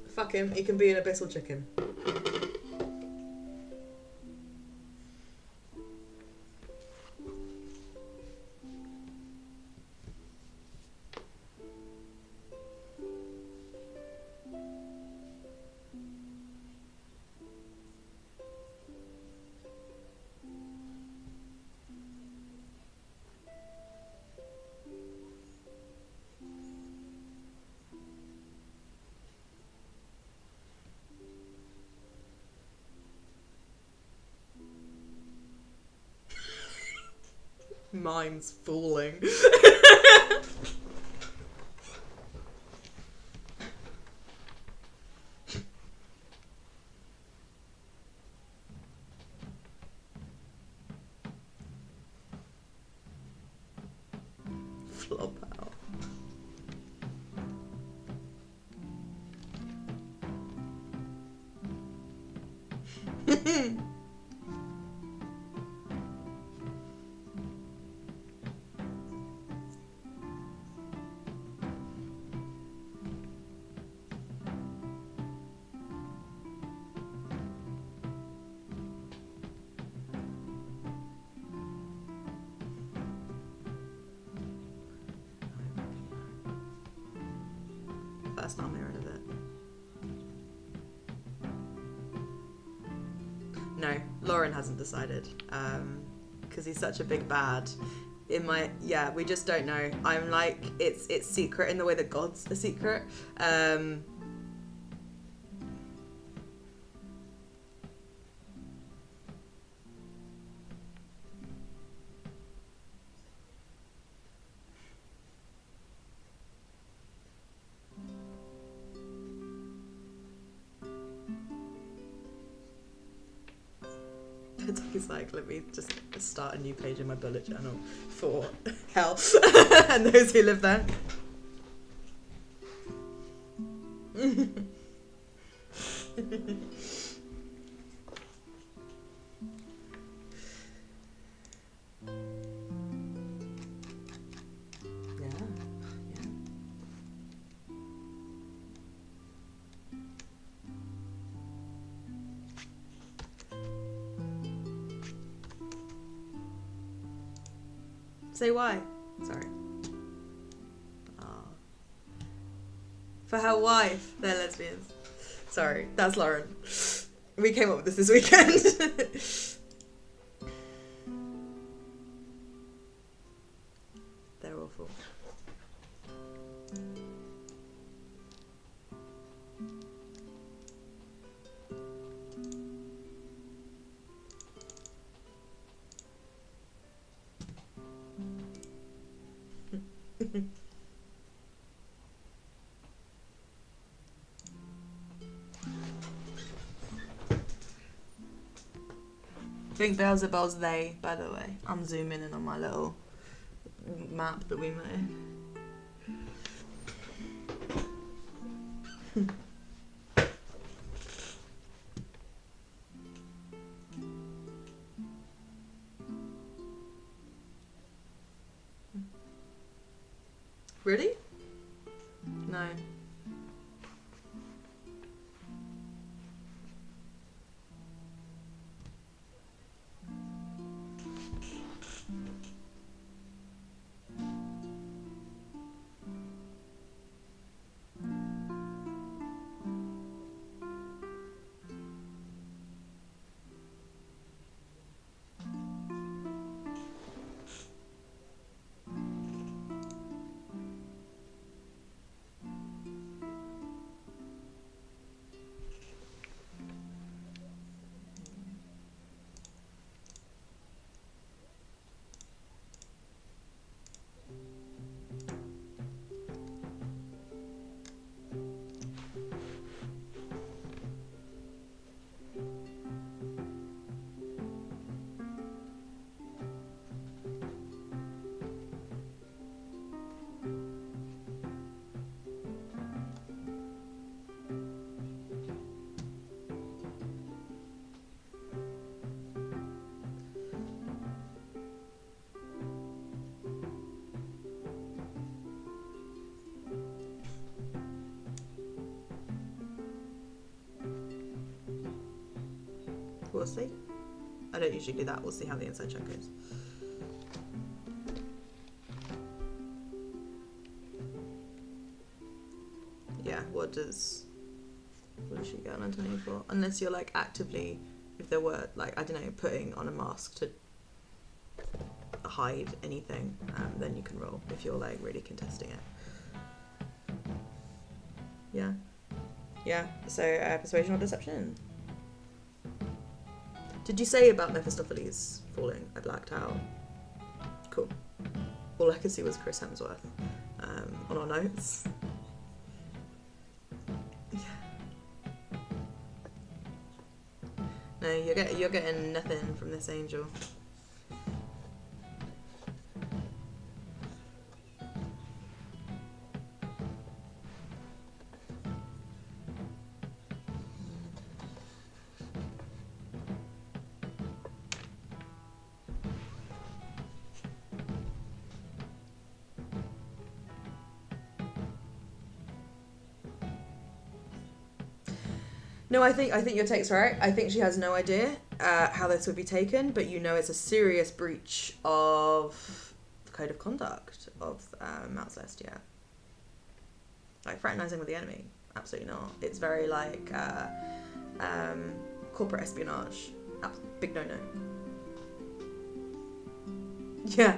Fuck him, he can be an abyssal chicken. Mine's falling. Flop out. That's not mirrored, is it? No, Lauren hasn't decided. Because he's such a big bad. Yeah, we just don't know. I'm like, it's secret in the way that God's a secret. He's like, let me just start a new page in my bullet journal for hell and those who live there. Say why. Sorry. Oh. For her wife, they're lesbians. Sorry, that's Lauren. We came up with this weekend. They're awful. think Beelzebub's they, by the way. I'm zooming in on my little map that we made. Really? No. We'll see. I don't usually do that. We'll see how the inside check goes. Yeah, what does she get on underneath for? Unless you're like actively, if there were like, I don't know, putting on a mask to hide anything, then you can roll if you're like really contesting it. Yeah. Yeah, so persuasion or deception. Did you say about Mephistopheles falling? I blacked out. Cool. All I could see was Chris Hemsworth on our notes. Yeah. No, you're getting nothing from this angel. No, I think your take's right. I think she has no idea how this would be taken, but you know it's a serious breach of the code of conduct of Mount Celestia. Like fraternizing with the enemy, absolutely not. It's very like corporate espionage. Big no-no. Yeah.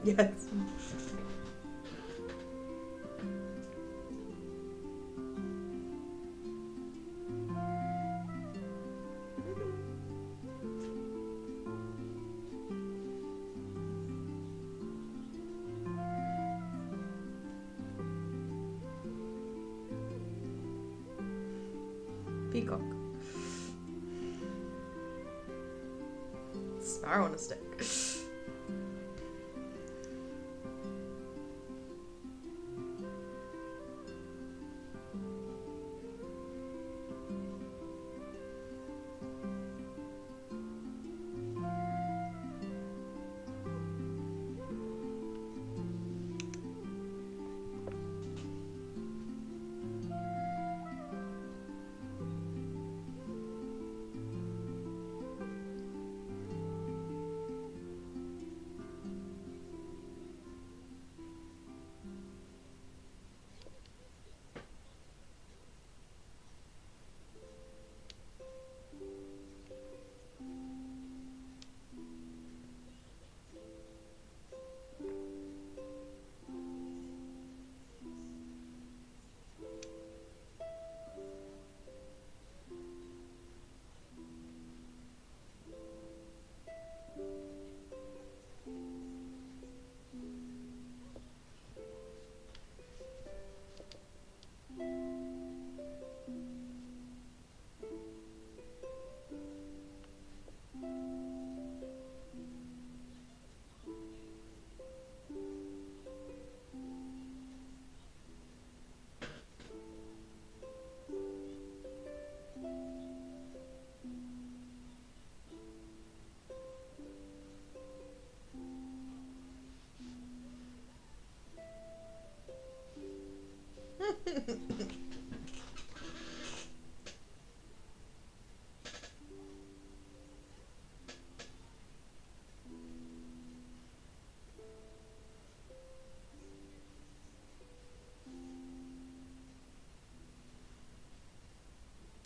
Yes. Peacock. Sparrow on a stick.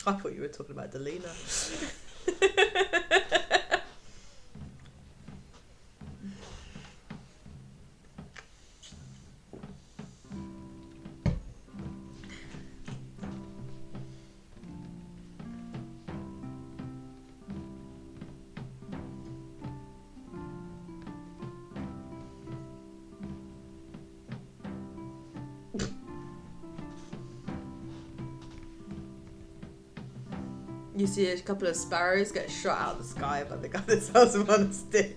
I thought you were talking about Delina. You see a couple of sparrows get shot out of the sky by the guy that sells them on a stick.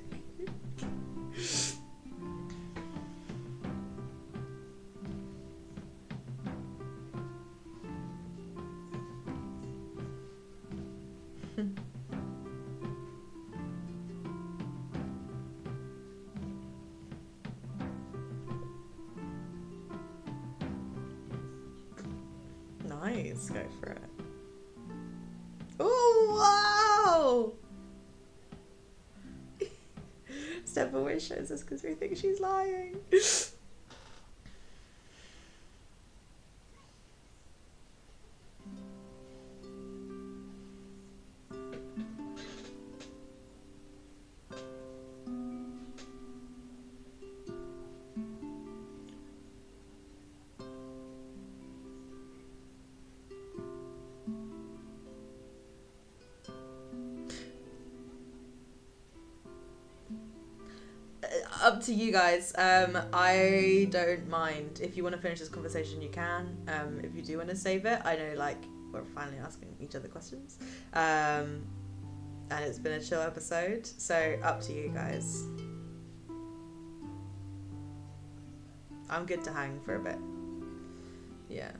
Nice, go for it. Oh, wow! Step away shows us because we think she's lying. Up to you guys. I don't mind. If you want to finish this conversation, you can. If you do want to save it, I know, like, we're finally asking each other questions. And it's been a chill episode, so up to you guys. I'm good to hang for a bit. Yeah.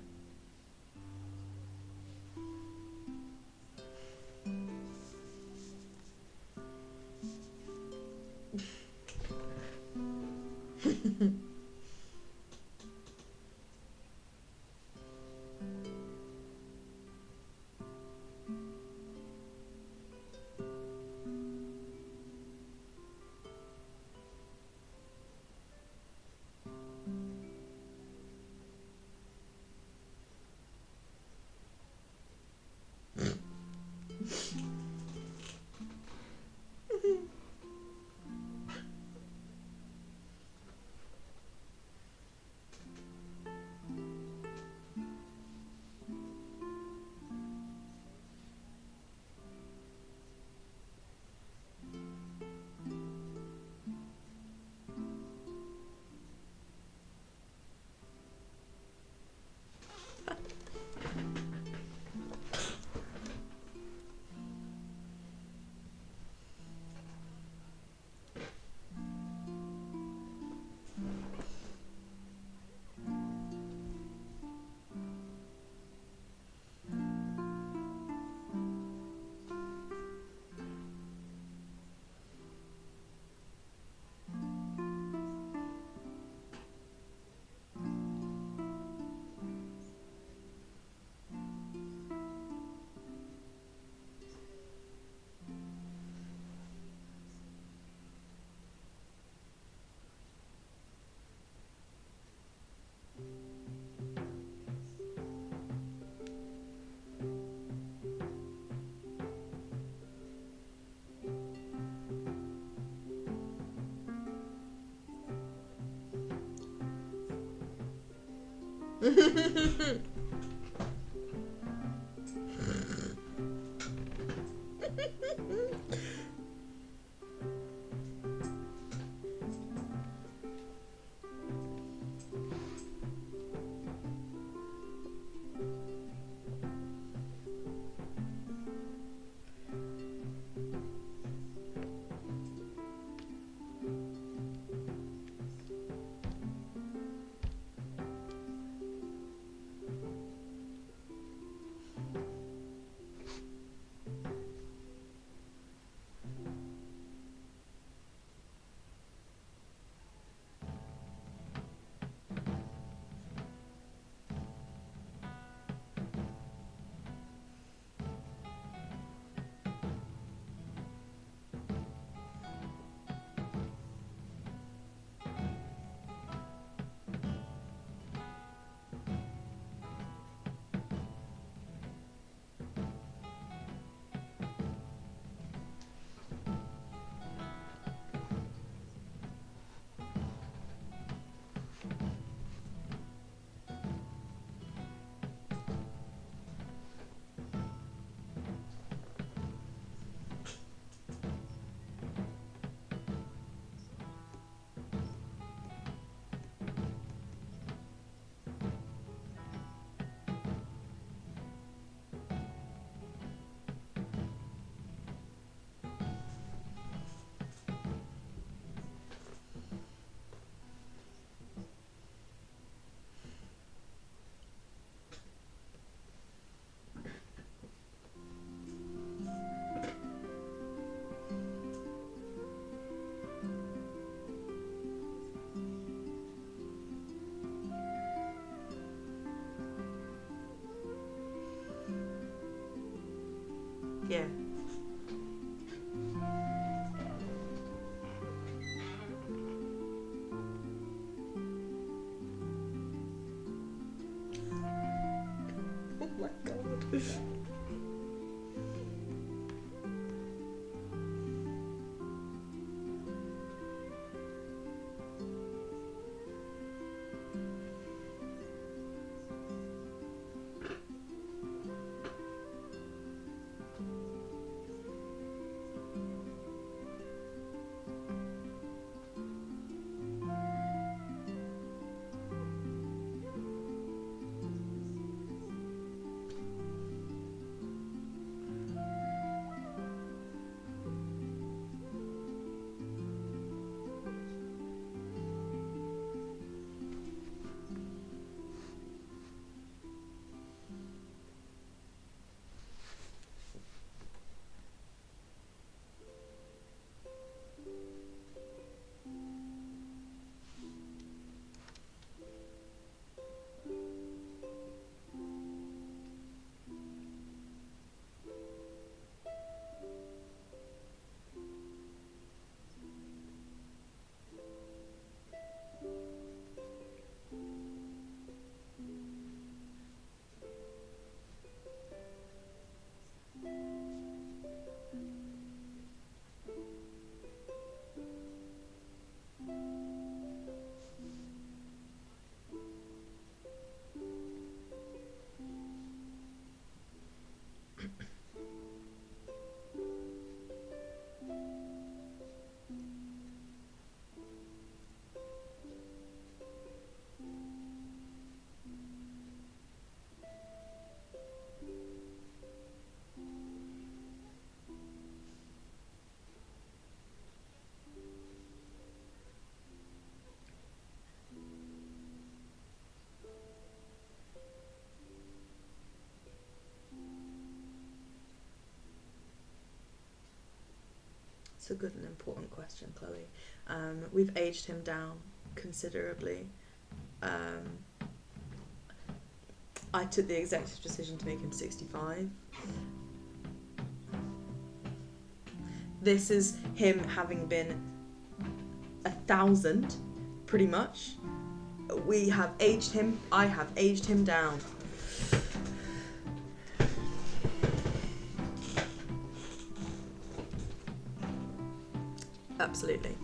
Yeah. Oh my god. It's a good and important question, Chloe. We've aged him down considerably. I took the executive decision to make him 65. This is him having been 1,000, pretty much. We have aged him. I have aged him down. Absolutely.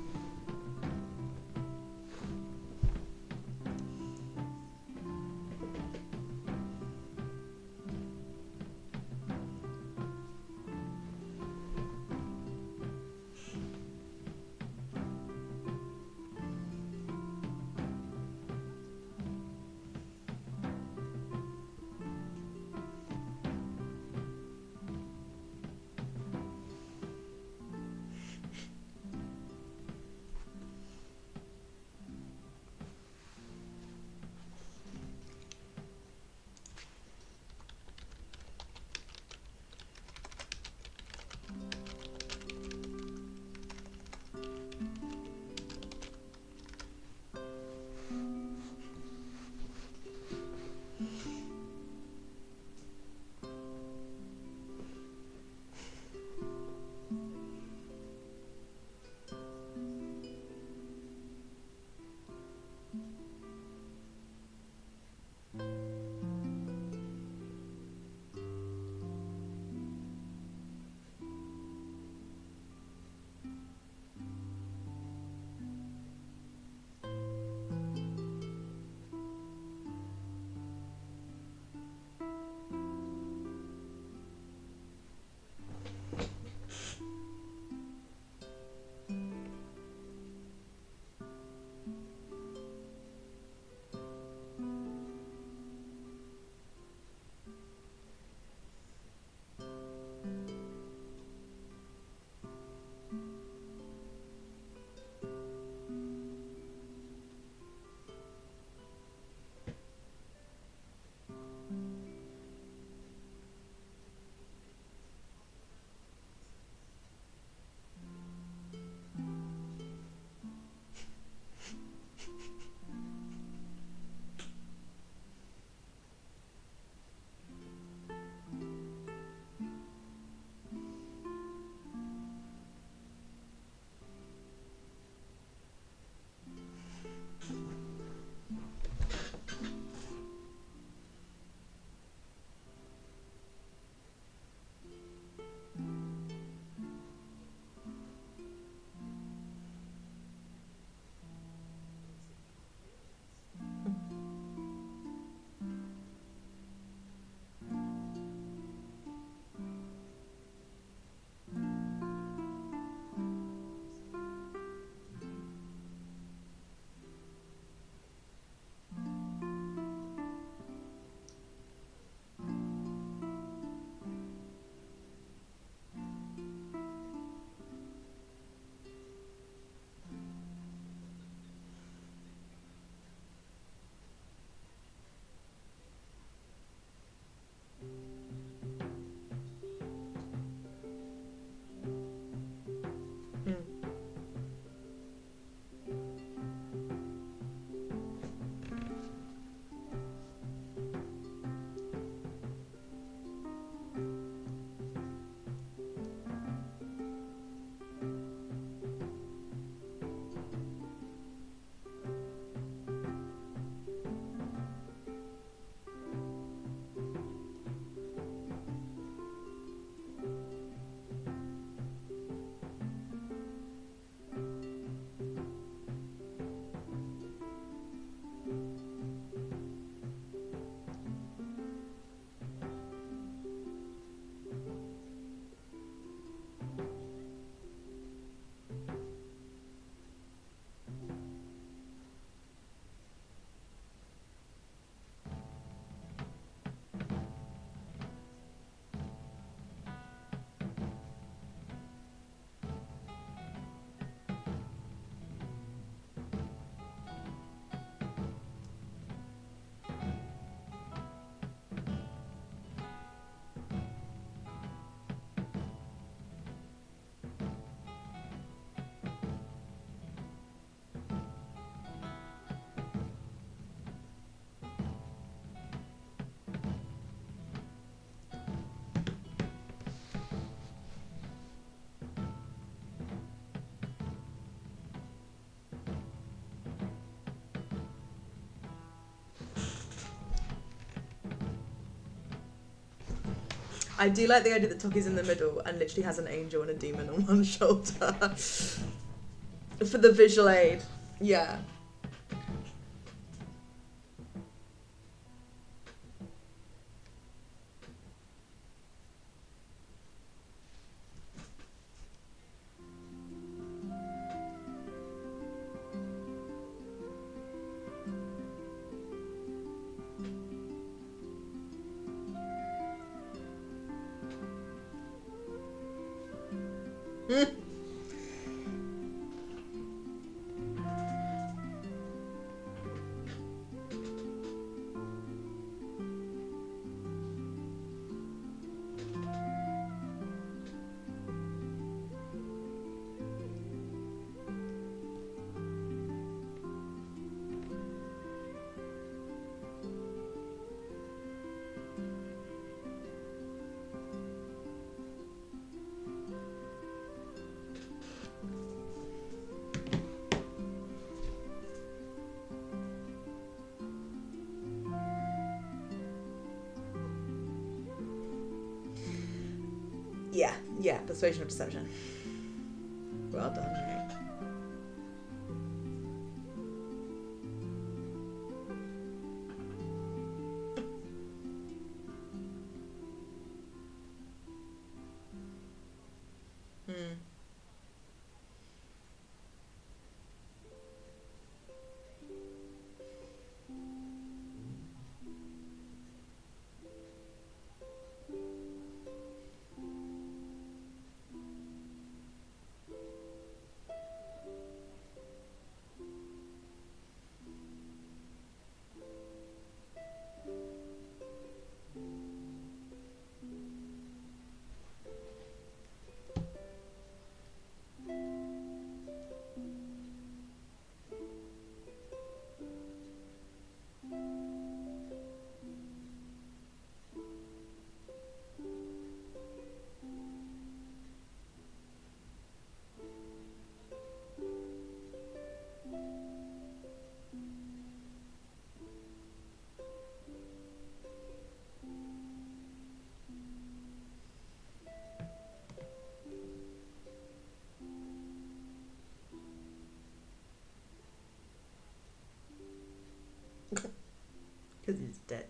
I do like the idea that Toki's in the middle and literally has an angel and a demon on one shoulder. For the visual aid. Yeah. Yeah, persuasion of deception. Well done, mate. Because he's dead.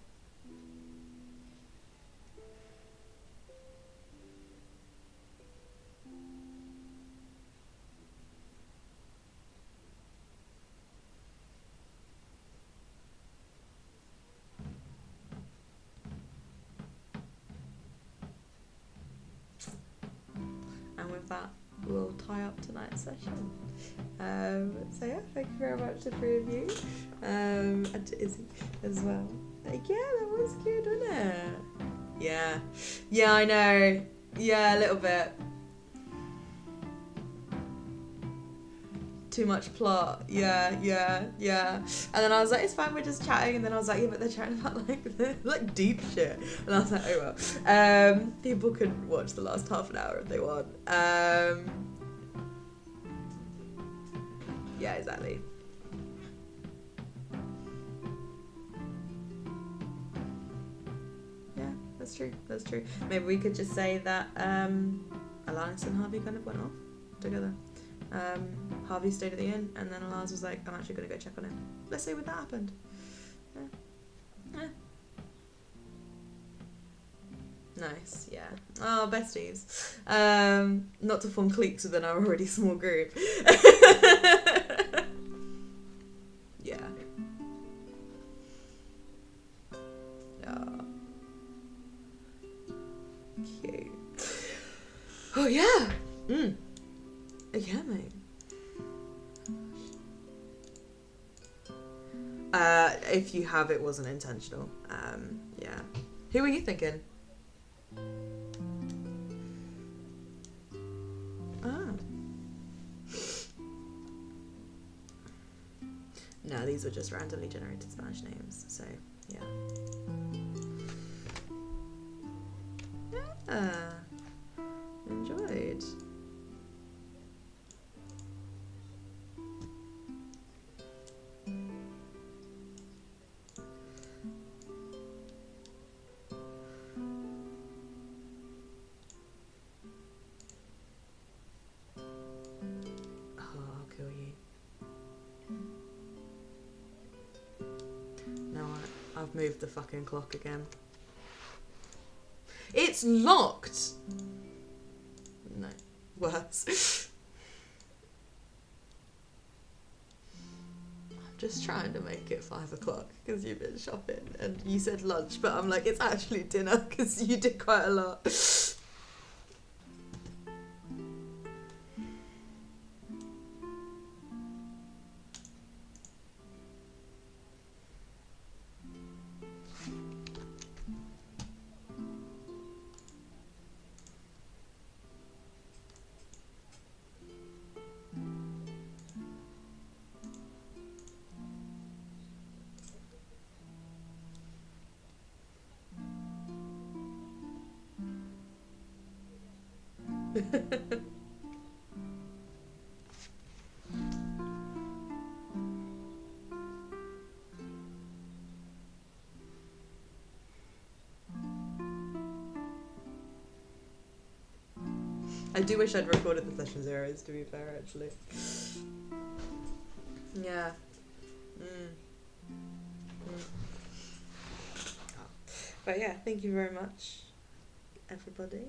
And with that, we'll tie up tonight's session. So yeah, thank you very much, the three of you, and to Izzy as well. Yeah, that was good, wasn't it? Yeah, I know. Yeah, a little bit. Too much plot. Yeah. And then I was like, it's fine, we're just chatting. And then I was like, yeah, but they're chatting about like deep shit. And I was like, oh well. People can watch the last half an hour if they want. Yeah, exactly. Yeah, that's true. Maybe we could just say that Alanis and Harvey kind of went off together. Harvey stayed at the inn, and then Alanis was like, I'm actually going to go check on him. Let's say what that happened. Yeah. Nice, yeah. Oh, besties. Not to form cliques within our already small group. Yeah. Oh. Cute. Oh, yeah. Yeah, mate. If you have, it wasn't intentional. Yeah. Who were you thinking? No, these were just randomly generated Spanish names, so yeah. Enjoyed. moved the fucking clock again. It's locked! No. Worse. I'm just trying to make it 5 o'clock because you've been shopping and you said lunch, but I'm like, it's actually dinner because you did quite a lot. I do wish I'd recorded the session zeros, to be fair, actually. Yeah. But yeah, thank you very much, everybody.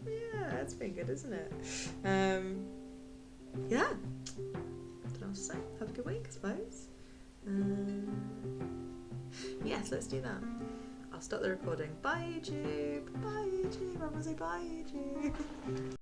Yeah, it's been good, isn't it? Yeah. What else to say? Have a good week, I suppose. Yes, let's do that. I'll stop the recording. Bye, YouTube. Bye, YouTube. I'm gonna say bye, YouTube.